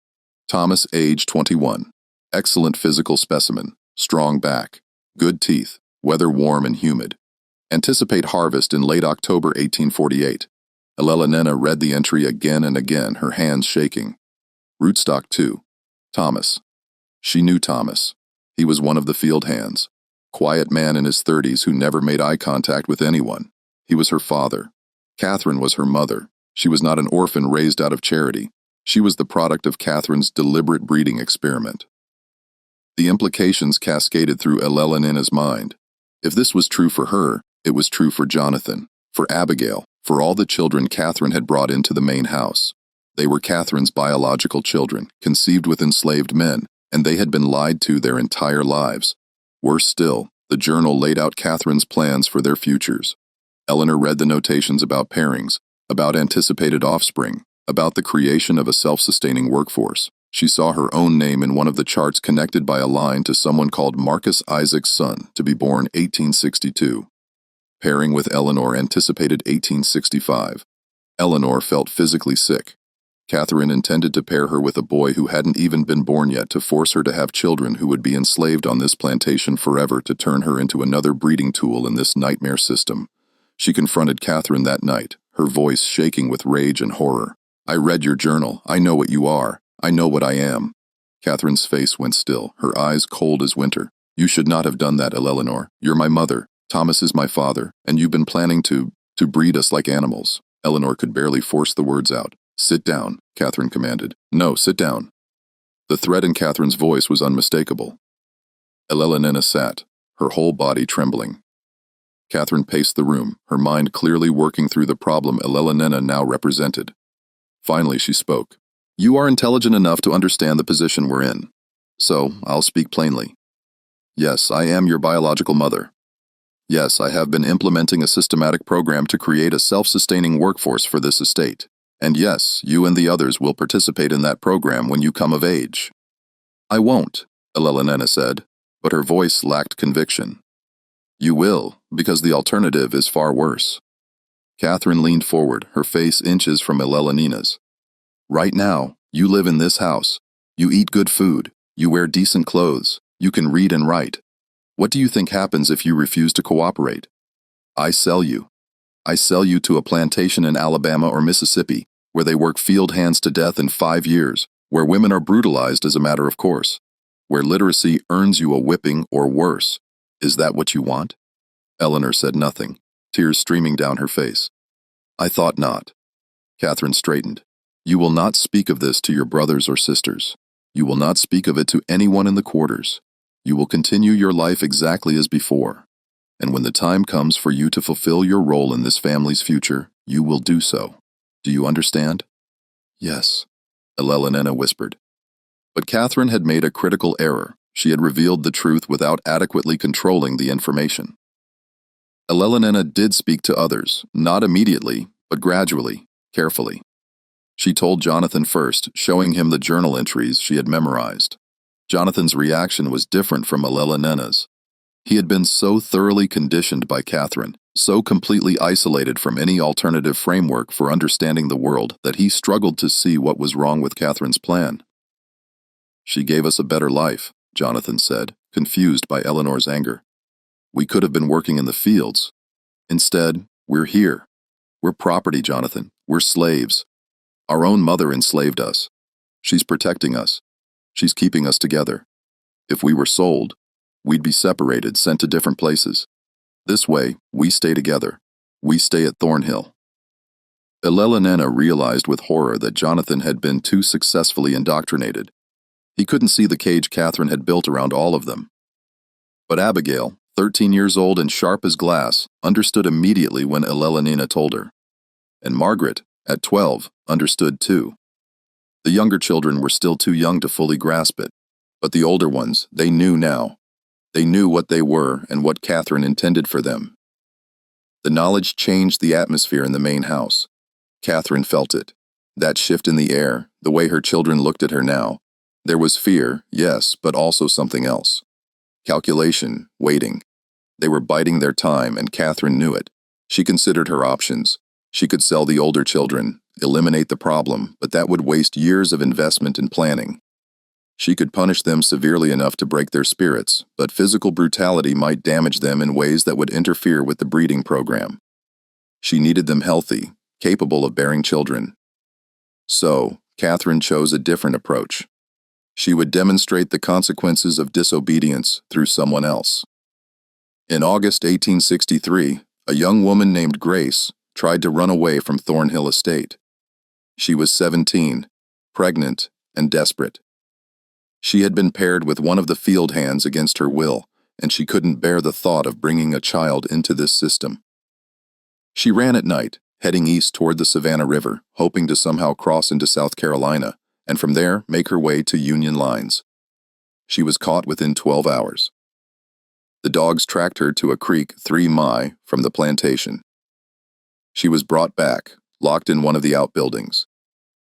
Thomas, age 21. Excellent physical specimen, strong back, good teeth, weather warm and humid. Anticipate harvest in late October 1848. Elelena read the entry again and again, her hands shaking. Rootstock 2. Thomas. She knew Thomas. He was one of the field hands. Quiet man in his 30s who never made eye contact with anyone. He was her father. Katherine was her mother. She was not an orphan raised out of charity. She was the product of Katherine's deliberate breeding experiment. The implications cascaded through Elelena's mind. If this was true for her, it was true for Jonathan, for Abigail, for all the children Katherine had brought into the main house. They were Katherine's biological children, conceived with enslaved men, and they had been lied to their entire lives. Worse still, the journal laid out Katherine's plans for their futures. Eleanor read the notations about pairings, about anticipated offspring, about the creation of a self-sustaining workforce. She saw her own name in one of the charts connected by a line to someone called Marcus Isaac's son, to be born 1862. Pairing with Eleanor anticipated 1865. Eleanor felt physically sick. Katherine intended to pair her with a boy who hadn't even been born yet to force her to have children who would be enslaved on this plantation forever, to turn her into another breeding tool in this nightmare system. She confronted Katherine that night, her voice shaking with rage and horror. "I read your journal. I know what you are. I know what I am." Katherine's face went still, her eyes cold as winter. "You should not have done that, Eleanor. You're my mother. Thomas is my father, and you've been planning to breed us like animals." Eleanor could barely force the words out. "Sit down," Katherine commanded. "No, sit down." The threat in Katherine's voice was unmistakable. Elelena sat, her whole body trembling. Katherine paced the room, her mind clearly working through the problem Elelena now represented. Finally she spoke. "You are intelligent enough to understand the position we're in. So, I'll speak plainly. Yes, I am your biological mother. Yes, I have been implementing a systematic program to create a self-sustaining workforce for this estate. And yes, you and the others will participate in that program when you come of age." "I won't," Elelena said, but her voice lacked conviction. "You will, because the alternative is far worse." Katherine leaned forward, her face inches from Elelena's. "Right now, you live in this house. You eat good food. You wear decent clothes. You can read and write. What do you think happens if you refuse to cooperate? I sell you. I sell you to a plantation in Alabama or Mississippi, where they work field hands to death in 5 years, where women are brutalized as a matter of course, where literacy earns you a whipping or worse. Is that what you want?" Eleanor said nothing, tears streaming down her face. "I thought not." Katherine straightened. "You will not speak of this to your brothers or sisters. You will not speak of it to anyone in the quarters. You will continue your life exactly as before. And when the time comes for you to fulfill your role in this family's future, you will do so. Do you understand?" "Yes," Elelonena whispered. But Katherine had made a critical error. She had revealed the truth without adequately controlling the information. Elelonena did speak to others, not immediately, but gradually, carefully. She told Jonathan first, showing him the journal entries she had memorized. Jonathan's reaction was different from Elelonena's. He had been so thoroughly conditioned by Katherine, so completely isolated from any alternative framework for understanding the world, that he struggled to see what was wrong with Katherine's plan. "She gave us a better life," Jonathan said, confused by Eleanor's anger. "We could have been working in the fields. Instead, we're here. We're property, Jonathan. We're slaves. Our own mother enslaved us. She's protecting us. She's keeping us together. If we were sold, we'd be separated, sent to different places. This way, we stay together. We stay at Thornhill." Elelonena realized with horror that Jonathan had been too successfully indoctrinated. He couldn't see the cage Katherine had built around all of them. But Abigail, 13 years old and sharp as glass, understood immediately when Elelonena told her. And Margaret, at 12, understood too. The younger children were still too young to fully grasp it, but the older ones, they knew now. They knew what they were and what Katherine intended for them. The knowledge changed the atmosphere in the main house. Katherine felt it. That shift in the air, the way her children looked at her now. There was fear, yes, but also something else. Calculation, waiting. They were biding their time, and Katherine knew it. She considered her options. She could sell the older children, eliminate the problem, but that would waste years of investment and planning. She could punish them severely enough to break their spirits, but physical brutality might damage them in ways that would interfere with the breeding program. She needed them healthy, capable of bearing children. So, Katherine chose a different approach. She would demonstrate the consequences of disobedience through someone else. In August 1863, a young woman named Grace tried to run away from Thornhill Estate. She was 17, pregnant, and desperate. She had been paired with one of the field hands against her will, and she couldn't bear the thought of bringing a child into this system. She ran at night, heading east toward the Savannah River, hoping to somehow cross into South Carolina, and from there make her way to Union lines. She was caught within 12 hours. The dogs tracked her to a creek 3 miles from the plantation. She was brought back, locked in one of the outbuildings.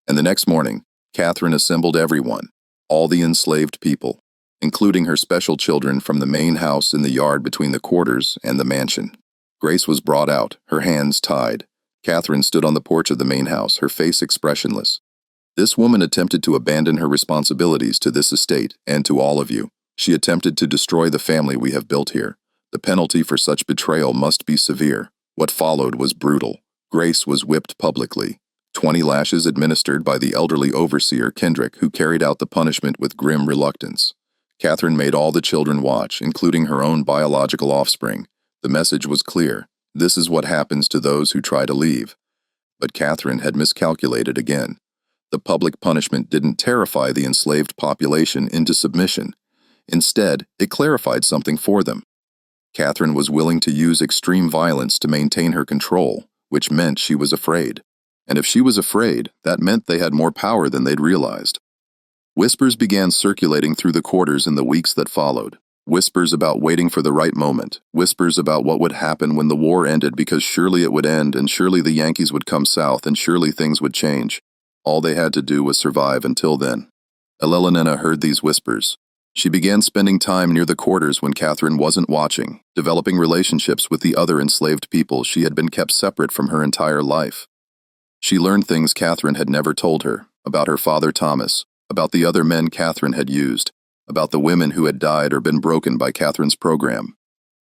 And the next morning, Katherine assembled everyone, all the enslaved people, including her special children from the main house in the yard between the quarters and the mansion. Grace was brought out, her hands tied. Katherine stood on the porch of the main house, her face expressionless. This woman attempted to abandon her responsibilities to this estate and to all of you. She attempted to destroy the family we have built here. The penalty for such betrayal must be severe. What followed was brutal. Grace was whipped publicly. 20 lashes administered by the elderly overseer, Kendrick, who carried out the punishment with grim reluctance. Katherine made all the children watch, including her own biological offspring. The message was clear. This is what happens to those who try to leave. But Katherine had miscalculated again. The public punishment didn't terrify the enslaved population into submission. Instead, it clarified something for them. Katherine was willing to use extreme violence to maintain her control, which meant she was afraid. And if she was afraid, that meant they had more power than they'd realized. Whispers began circulating through the quarters in the weeks that followed. Whispers about waiting for the right moment. Whispers about what would happen when the war ended, because surely it would end, and surely the Yankees would come south, and surely things would change. All they had to do was survive until then. Elelonena heard these whispers. She began spending time near the quarters when Katherine wasn't watching, developing relationships with the other enslaved people she had been kept separate from her entire life. She learned things Katherine had never told her, about her father Thomas, about the other men Katherine had used, about the women who had died or been broken by Katherine's program.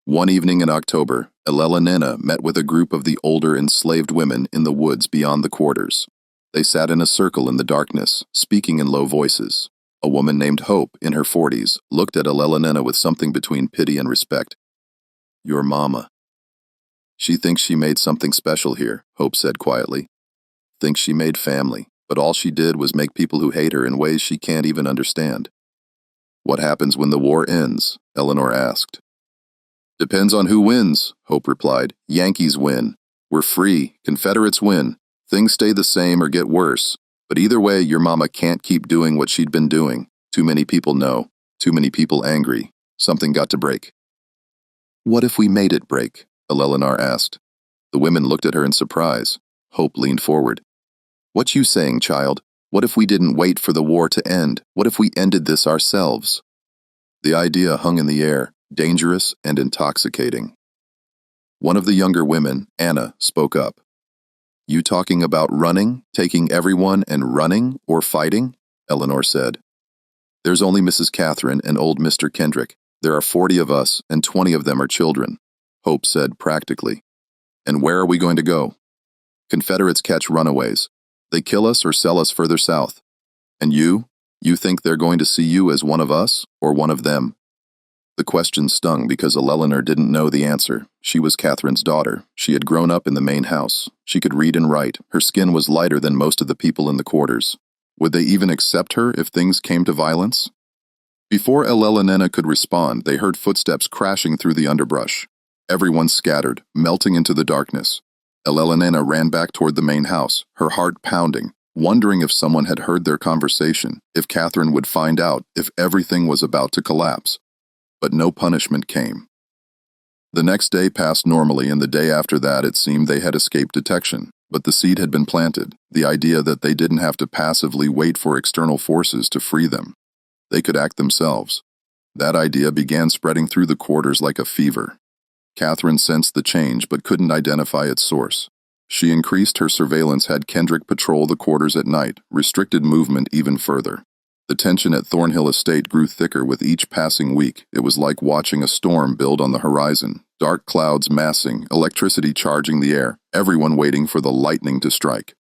One evening in October, Elena met with a group of the older enslaved women in the woods beyond the quarters. They sat in a circle in the darkness, speaking in low voices. A woman named Hope, in her 40s, looked at Elena with something between pity and respect. "Your mama. She thinks she made something special here," Hope said quietly. "Thinks she made family, but all she did was make people who hate her in ways she can't even understand." "What happens when the war ends?" Eleanor asked. "Depends on who wins," Hope replied. "Yankees win. We're free. Confederates win. Things stay the same or get worse. But either way, your mama can't keep doing what she'd been doing. Too many people know. Too many people angry. Something got to break." "What if we made it break?" Eleanor asked. The women looked at her in surprise. Hope leaned forward. "What you saying, child? What if we didn't wait for the war to end? What if we ended this ourselves?" The idea hung in the air, dangerous and intoxicating. One of the younger women, Anna, spoke up. "You talking about running, taking everyone and running, or fighting?" Eleanor said. "There's only Mrs. Catherine and old Mr. Kendrick. There are 40 of us, and 20 of them are children," Hope said practically. "And where are we going to go? Confederates catch runaways. They kill us or sell us further south. And you think they're going to see you as one of us or one of them?" The question stung because Eleanor didn't know the answer. She was Catherine's daughter. She had grown up in the main house. She could read and write. Her skin was lighter than most of the people in the quarters. Would they even accept her if things came to violence? Before Elena could respond, they heard footsteps crashing through the underbrush. Everyone scattered, melting into the darkness. Elena ran back toward the main house, her heart pounding, wondering if someone had heard their conversation, if Catherine would find out, if everything was about to collapse. But no punishment came. The next day passed normally, and the day after that it seemed they had escaped detection. But the seed had been planted, the idea that they didn't have to passively wait for external forces to free them. They could act themselves. That idea began spreading through the quarters like a fever. Catherine sensed the change but couldn't identify its source. She increased her surveillance, had Kendrick patrol the quarters at night, restricted movement even further. The tension at Thornhill Estate grew thicker with each passing week. It was like watching a storm build on the horizon. Dark clouds massing, electricity charging the air, everyone waiting for the lightning to strike.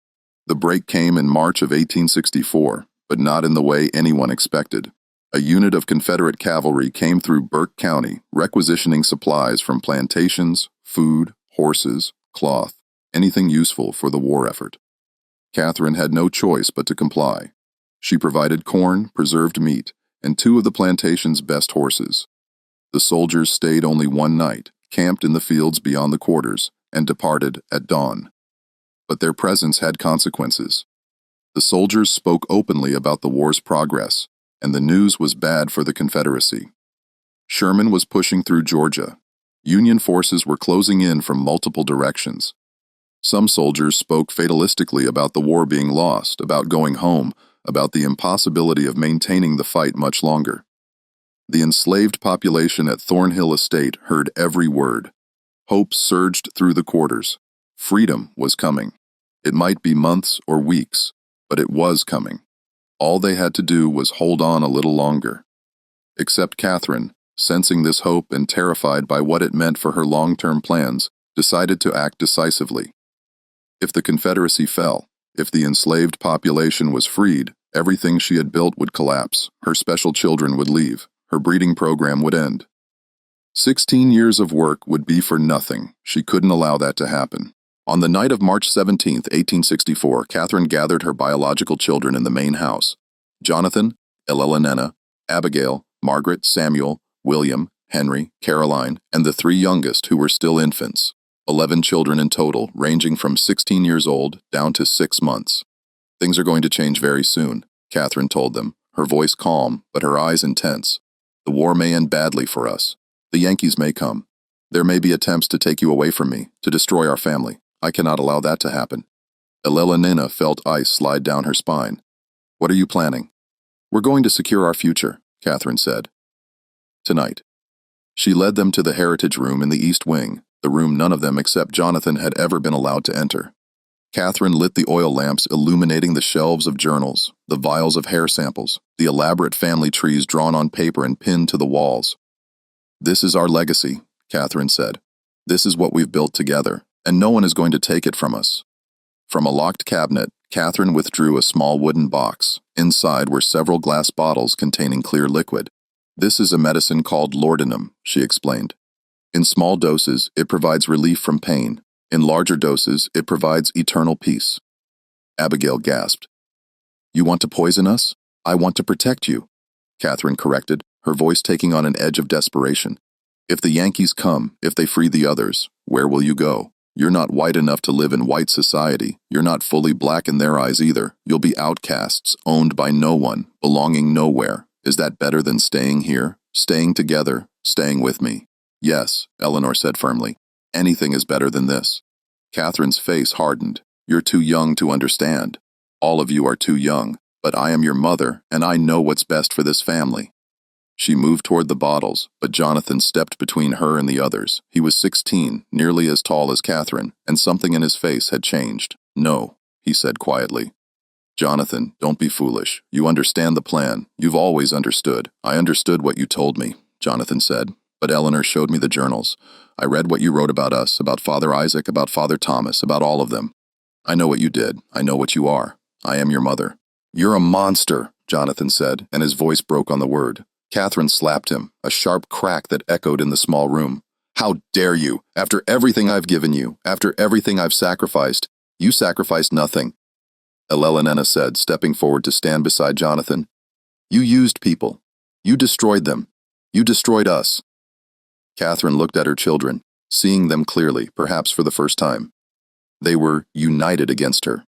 The break came in March of 1864, but not in the way anyone expected. A unit of Confederate cavalry came through Burke County, requisitioning supplies from plantations, food, horses, cloth, anything useful for the war effort. Catherine had no choice but to comply. She provided corn, preserved meat, and 2 of the plantation's best horses. The soldiers stayed only one night, camped in the fields beyond the quarters, and departed at dawn. But their presence had consequences. The soldiers spoke openly about the war's progress, and the news was bad for the Confederacy. Sherman was pushing through Georgia. Union forces were closing in from multiple directions. Some soldiers spoke fatalistically about the war being lost, about going home, about the impossibility of maintaining the fight much longer. The enslaved population at Thornhill Estate heard every word. Hope surged through the quarters. Freedom was coming. It might be months or weeks, but it was coming. All they had to do was hold on a little longer. Except Catherine, sensing this hope and terrified by what it meant for her long-term plans, decided to act decisively. If the Confederacy fell, if the enslaved population was freed, everything she had built would collapse, her special children would leave, her breeding program would end. 16 years of work would be for nothing. She couldn't allow that to happen. On the night of March 17, 1864, Catherine gathered her biological children in the main house. Jonathan, Elena, Abigail, Margaret, Samuel, William, Henry, Caroline, and the 3 youngest who were still infants. 11 children in total, ranging from 16 years old down to 6 months. "Things are going to change very soon," Catherine told them, her voice calm, but her eyes intense. "The war may end badly for us. The Yankees may come. There may be attempts to take you away from me, to destroy our family. I cannot allow that to happen." Elena felt ice slide down her spine. "What are you planning?" "We're going to secure our future," Catherine said. "Tonight." She led them to the Heritage Room in the East Wing, the room none of them except Jonathan had ever been allowed to enter. Catherine lit the oil lamps illuminating the shelves of journals, the vials of hair samples, the elaborate family trees drawn on paper and pinned to the walls. "This is our legacy," Katherine said. "This is what we've built together, and no one is going to take it from us." From a locked cabinet, Katherine withdrew a small wooden box. Inside were several glass bottles containing clear liquid. "This is a medicine called laudanum," she explained. "In small doses, it provides relief from pain. In larger doses, it provides eternal peace." Abigail gasped. "You want to poison us? I want to protect you," Katherine corrected, her voice taking on an edge of desperation. "If the Yankees come, if they free the others, where will you go? You're not white enough to live in white society. You're not fully black in their eyes either. You'll be outcasts, owned by no one, belonging nowhere. Is that better than staying here? Staying together? Staying with me?" "Yes," Eleanor said firmly. "Anything is better than this." Katherine's face hardened. "You're too young to understand. All of you are too young, but I am your mother, and I know what's best for this family." She moved toward the bottles, but Jonathan stepped between her and the others. He was 16, nearly as tall as Katherine, and something in his face had changed. "No," he said quietly. "Jonathan, don't be foolish. You understand the plan. You've always understood. I understood what you told me," Jonathan said. "But Eleanor showed me the journals. I read what you wrote about us, about Father Isaac, about Father Thomas, about all of them. I know what you did. I know what you are. I am your mother." "You're a monster," Jonathan said, and his voice broke on the word. Katherine slapped him, a sharp crack that echoed in the small room. "How dare you? After everything I've given you, after everything I've sacrificed, you sacrificed nothing," Elelena said, stepping forward to stand beside Jonathan. "You used people. You destroyed them. You destroyed us." Katherine looked at her children, seeing them clearly, perhaps for the first time. They were united against her.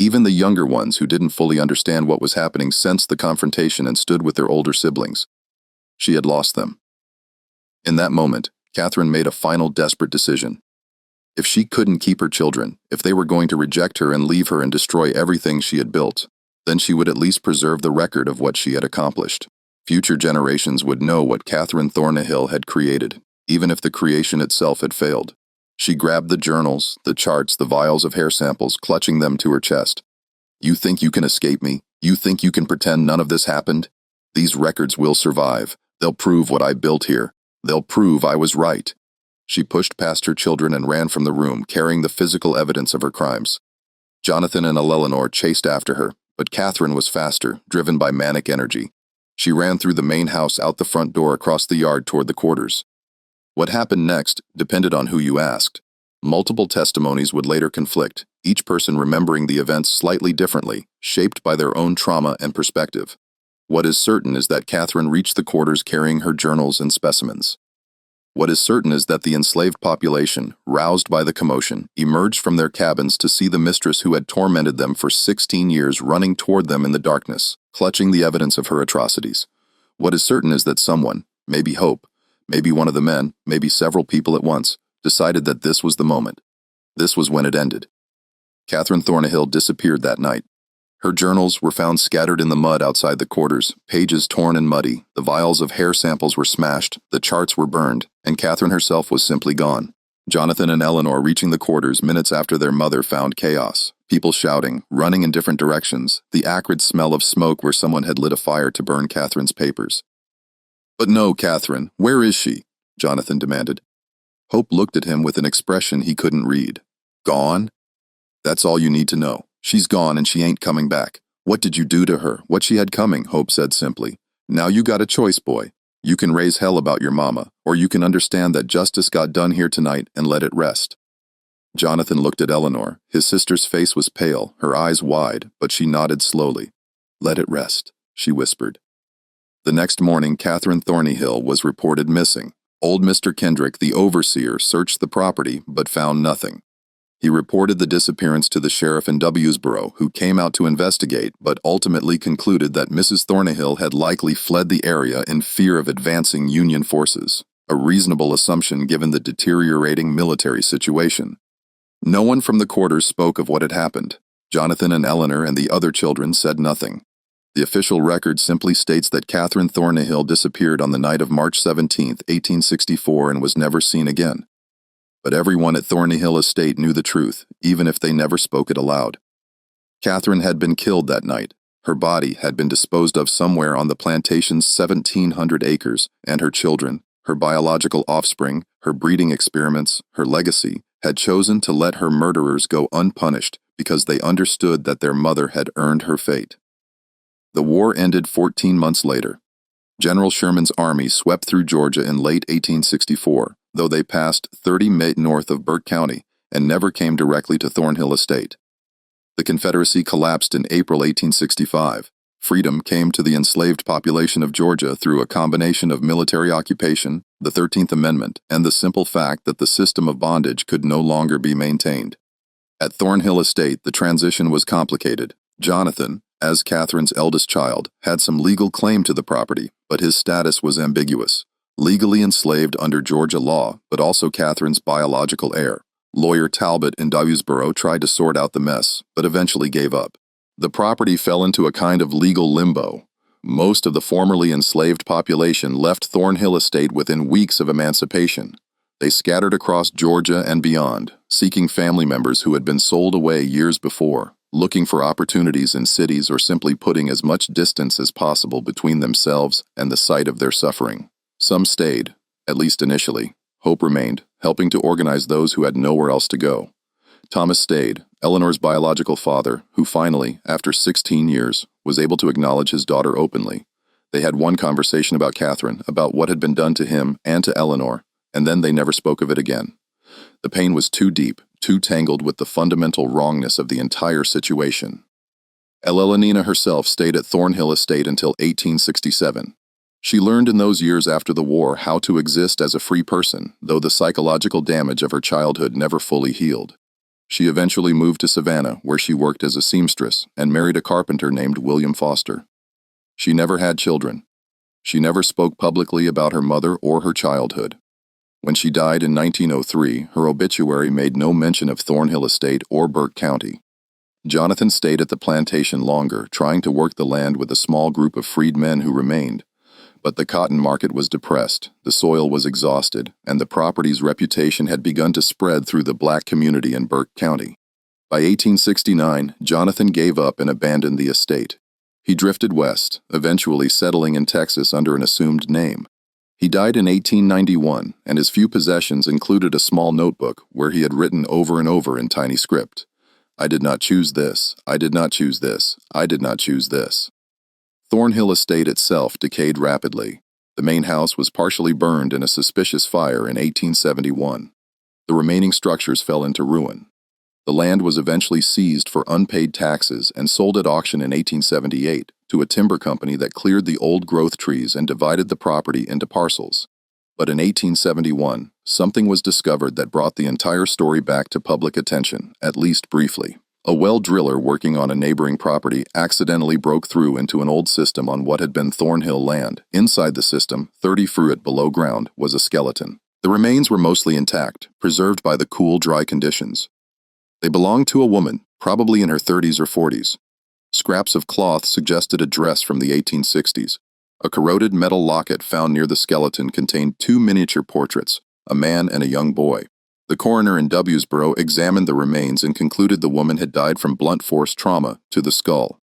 Even the younger ones who didn't fully understand what was happening sensed the confrontation and stood with their older siblings. She had lost them. In that moment, Katherine made a final desperate decision. If she couldn't keep her children, if they were going to reject her and leave her and destroy everything she had built, then she would at least preserve the record of what she had accomplished. Future generations would know what Katherine Thornhill had created, even if the creation itself had failed. She grabbed the journals, the charts, the vials of hair samples, clutching them to her chest. "You think you can escape me? You think you can pretend none of this happened? These records will survive. They'll prove what I built here. They'll prove I was right." She pushed past her children and ran from the room, carrying the physical evidence of her crimes. Jonathan and Eleanor chased after her, but Katherine was faster, driven by manic energy. She ran through the main house, out the front door, across the yard toward the quarters. What happened next depended on who you asked. Multiple testimonies would later conflict, each person remembering the events slightly differently, shaped by their own trauma and perspective. What is certain is that Katherine reached the quarters carrying her journals and specimens. What is certain is that the enslaved population, roused by the commotion, emerged from their cabins to see the mistress who had tormented them for 16 years running toward them in the darkness, clutching the evidence of her atrocities. What is certain is that someone, maybe Hope, maybe one of the men, maybe several people at once, decided that this was the moment. This was when it ended. Katherine Thornhill disappeared that night. Her journals were found scattered in the mud outside the quarters, pages torn and muddy, the vials of hair samples were smashed, the charts were burned, and Katherine herself was simply gone. Jonathan and Eleanor reaching the quarters minutes after their mother found chaos. People shouting, running in different directions, the acrid smell of smoke where someone had lit a fire to burn Katherine's papers. "But no, Katherine, where is she?" Jonathan demanded. Hope looked at him with an expression he couldn't read. "Gone? That's all you need to know. She's gone and she ain't coming back. What did you do to her? What she had coming?" Hope said simply. "Now you got a choice, boy. You can raise hell about your mama, or you can understand that justice got done here tonight and let it rest." Jonathan looked at Eleanor. His sister's face was pale, her eyes wide, but she nodded slowly. "Let it rest," she whispered. The next morning, Katherine Thornhill was reported missing. Old Mr. Kendrick, the overseer, searched the property, but found nothing. He reported the disappearance to the sheriff in Wsboro, who came out to investigate, but ultimately concluded that Mrs. Thornhill had likely fled the area in fear of advancing Union forces, a reasonable assumption given the deteriorating military situation. No one from the quarters spoke of what had happened. Jonathan and Eleanor and the other children said nothing. The official record simply states that Katherine Thornhill disappeared on the night of March 17, 1864, and was never seen again. But everyone at Thornhill Estate knew the truth, even if they never spoke it aloud. Katherine had been killed that night. Her body had been disposed of somewhere on the plantation's 1,700 acres, and her children, Her biological offspring, her breeding experiments, her legacy, had chosen to let her murderers go unpunished because they understood that their mother had earned her fate. The war ended 14 months later. General Sherman's army swept through Georgia in late 1864, though they passed 30 miles north of Burke County and never came directly to Thornhill Estate. The Confederacy collapsed in April 1865. Freedom came to the enslaved population of Georgia through a combination of military occupation, the 13th Amendment, and the simple fact that the system of bondage could no longer be maintained. At Thornhill Estate, the transition was complicated. Jonathan, as Katherine's eldest child, had some legal claim to the property, but his status was ambiguous. Legally enslaved under Georgia law, but also Katherine's biological heir. Lawyer Talbot in Dewsboro tried to sort out the mess, but eventually gave up. The property fell into a kind of legal limbo. Most of the formerly enslaved population left Thornhill Estate within weeks of emancipation. They scattered across Georgia and beyond, seeking family members who had been sold away years before, looking for opportunities in cities or simply putting as much distance as possible between themselves and the site of their suffering. Some stayed, at least initially. Hope remained, helping to organize those who had nowhere else to go. Thomas stayed, Eleanor's biological father, who finally, after 16 years, was able to acknowledge his daughter openly. They had one conversation about Katherine, about what had been done to him and to Eleanor, and then they never spoke of it again. The pain was too deep, too tangled with the fundamental wrongness of the entire situation. Eleanor herself stayed at Thornhill Estate until 1867. She learned in those years after the war how to exist as a free person, though the psychological damage of her childhood never fully healed. She eventually moved to Savannah, where she worked as a seamstress and married a carpenter named William Foster. She never had children. She never spoke publicly about her mother or her childhood. When she died in 1903, her obituary made no mention of Thornhill Estate or Burke County. Jonathan stayed at the plantation longer, trying to work the land with a small group of freed men who remained. But the cotton market was depressed, the soil was exhausted, and the property's reputation had begun to spread through the black community in Burke County. By 1869, Jonathan gave up and abandoned the estate. He drifted west, eventually settling in Texas under an assumed name. He died in 1891, and his few possessions included a small notebook where he had written over and over in tiny script, "I did not choose this, I did not choose this, I did not choose this." Thornhill Estate itself decayed rapidly. The main house was partially burned in a suspicious fire in 1871. The remaining structures fell into ruin. The land was eventually seized for unpaid taxes and sold at auction in 1878 to a timber company that cleared the old growth trees and divided the property into parcels. But in 1871, something was discovered that brought the entire story back to public attention, at least briefly. A well driller working on a neighboring property accidentally broke through into an old system on what had been Thornhill land. Inside the system, 30 feet below ground, was a skeleton. The remains were mostly intact, preserved by the cool, dry conditions. They belonged to a woman, probably in her 30s or 40s. Scraps of cloth suggested a dress from the 1860s. A corroded metal locket found near the skeleton contained 2 miniature portraits, a man and a young boy. The coroner in Dewsboro examined the remains and concluded the woman had died from blunt force trauma to the skull.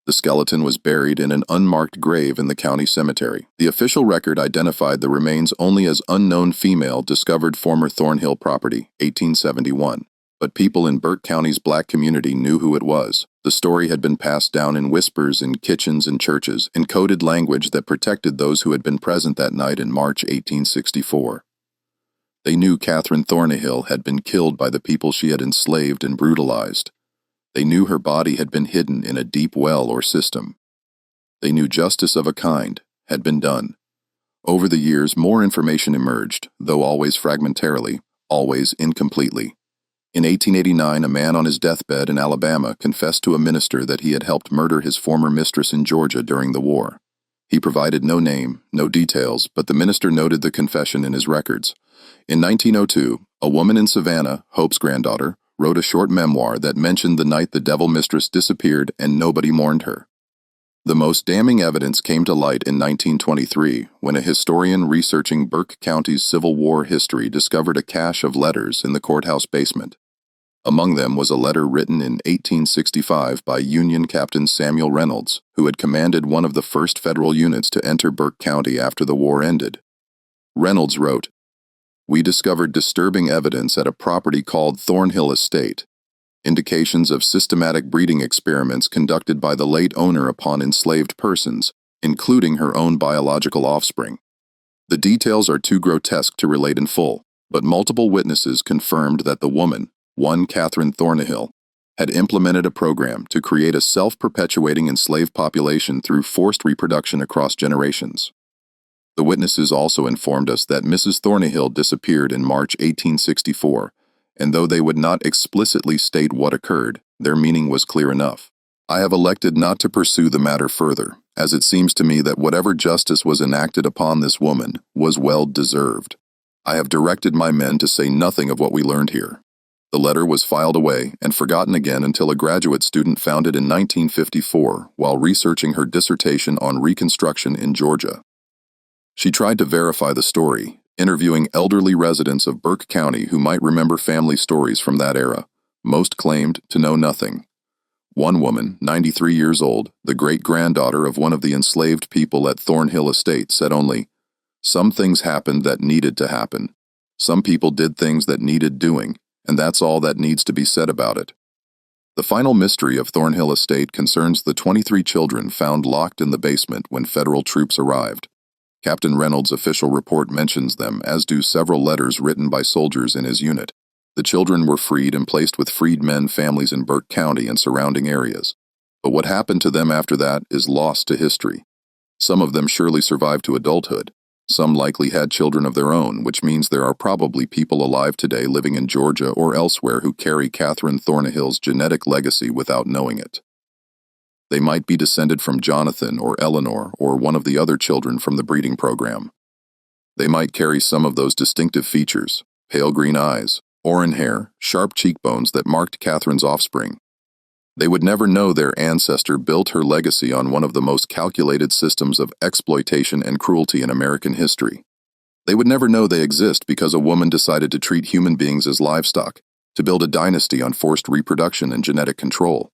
The skeleton was buried in an unmarked grave in the county cemetery. The official record identified the remains only as unknown female discovered former Thornhill property, 1871. But people in Burke County's black community knew who it was. The story had been passed down in whispers in kitchens and churches, in coded language that protected those who had been present that night in March 1864. They knew Katherine Thornhill had been killed by the people she had enslaved and brutalized. They knew her body had been hidden in a deep well or system. They knew justice of a kind had been done. Over the years, more information emerged, though always fragmentarily, always incompletely. In 1889, a man on his deathbed in Alabama confessed to a minister that he had helped murder his former mistress in Georgia during the war. He provided no name, no details, but the minister noted the confession in his records. In 1902, a woman in Savannah, Hope's granddaughter, wrote a short memoir that mentioned the night the devil mistress disappeared and nobody mourned her. The most damning evidence came to light in 1923 when a historian researching Burke County's Civil War history discovered a cache of letters in the courthouse basement. Among them was a letter written in 1865 by Union Captain Samuel Reynolds, who had commanded one of the first federal units to enter Burke County after the war ended. Reynolds wrote, "We discovered disturbing evidence at a property called Thornhill Estate, indications of systematic breeding experiments conducted by the late owner upon enslaved persons, including her own biological offspring. The details are too grotesque to relate in full, but multiple witnesses confirmed that the woman, one Katherine Thornhill, had implemented a program to create a self-perpetuating enslaved population through forced reproduction across generations. The witnesses also informed us that Mrs. Thornhill disappeared in March 1864, and though they would not explicitly state what occurred, their meaning was clear enough. I have elected not to pursue the matter further, as it seems to me that whatever justice was enacted upon this woman was well deserved. I have directed my men to say nothing of what we learned here." The letter was filed away and forgotten again until a graduate student found it in 1954 while researching her dissertation on Reconstruction in Georgia. She tried to verify the story, interviewing elderly residents of Burke County who might remember family stories from that era. Most claimed to know nothing. One woman, 93 years old, the great-granddaughter of one of the enslaved people at Thornhill Estate, said only, "Some things happened that needed to happen. Some people did things that needed doing, and that's all that needs to be said about it." The final mystery of Thornhill Estate concerns the 23 children found locked in the basement when federal troops arrived. Captain Reynolds' official report mentions them, as do several letters written by soldiers in his unit. The children were freed and placed with freedmen families in Burke County and surrounding areas. But what happened to them after that is lost to history. Some of them surely survived to adulthood. Some likely had children of their own, which means there are probably people alive today living in Georgia or elsewhere who carry Katherine Thornhill's genetic legacy without knowing it. They might be descended from Jonathan or Eleanor or one of the other children from the breeding program. They might carry some of those distinctive features: pale green eyes, auburn hair, sharp cheekbones that marked Katherine's offspring. They would never know their ancestor built her legacy on one of the most calculated systems of exploitation and cruelty in American history. They would never know they exist because a woman decided to treat human beings as livestock, to build a dynasty on forced reproduction and genetic control.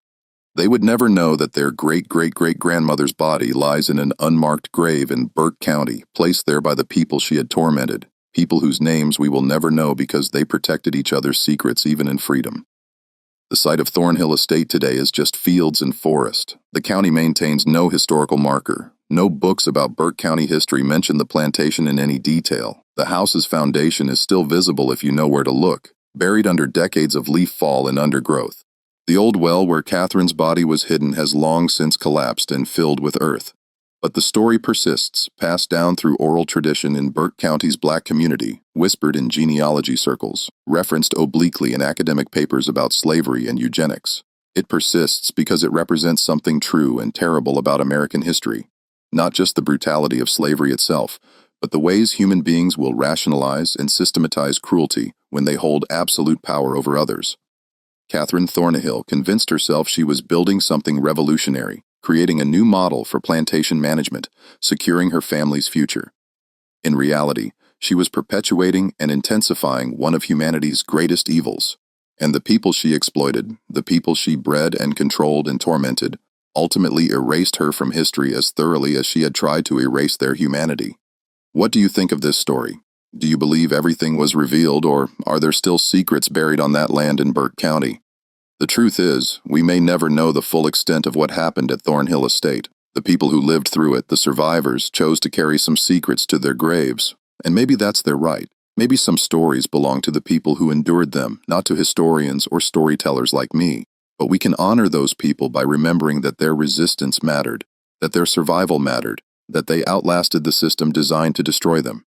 They would never know that their great-great-great-grandmother's body lies in an unmarked grave in Burke County, placed there by the people she had tormented, people whose names we will never know because they protected each other's secrets even in freedom. The site of Thornhill Estate today is just fields and forest. The county maintains no historical marker. No books about Burke County history mention the plantation in any detail. The house's foundation is still visible if you know where to look, buried under decades of leaf fall and undergrowth. The old well where Katherine's body was hidden has long since collapsed and filled with earth. But the story persists, passed down through oral tradition in Burke County's black community, whispered in genealogy circles, referenced obliquely in academic papers about slavery and eugenics. It persists because it represents something true and terrible about American history, not just the brutality of slavery itself, but the ways human beings will rationalize and systematize cruelty when they hold absolute power over others. Katherine Thornhill convinced herself she was building something revolutionary, creating a new model for plantation management, securing her family's future. In reality, she was perpetuating and intensifying one of humanity's greatest evils, and the people she exploited, the people she bred and controlled and tormented, ultimately erased her from history as thoroughly as she had tried to erase their humanity. What do you think of this story? Do you believe everything was revealed, or are there still secrets buried on that land in Burke County? The truth is, we may never know the full extent of what happened at Thornhill Estate. The people who lived through it, the survivors, chose to carry some secrets to their graves, and maybe that's their right. Maybe some stories belong to the people who endured them, not to historians or storytellers like me. But we can honor those people by remembering that their resistance mattered, that their survival mattered, that they outlasted the system designed to destroy them.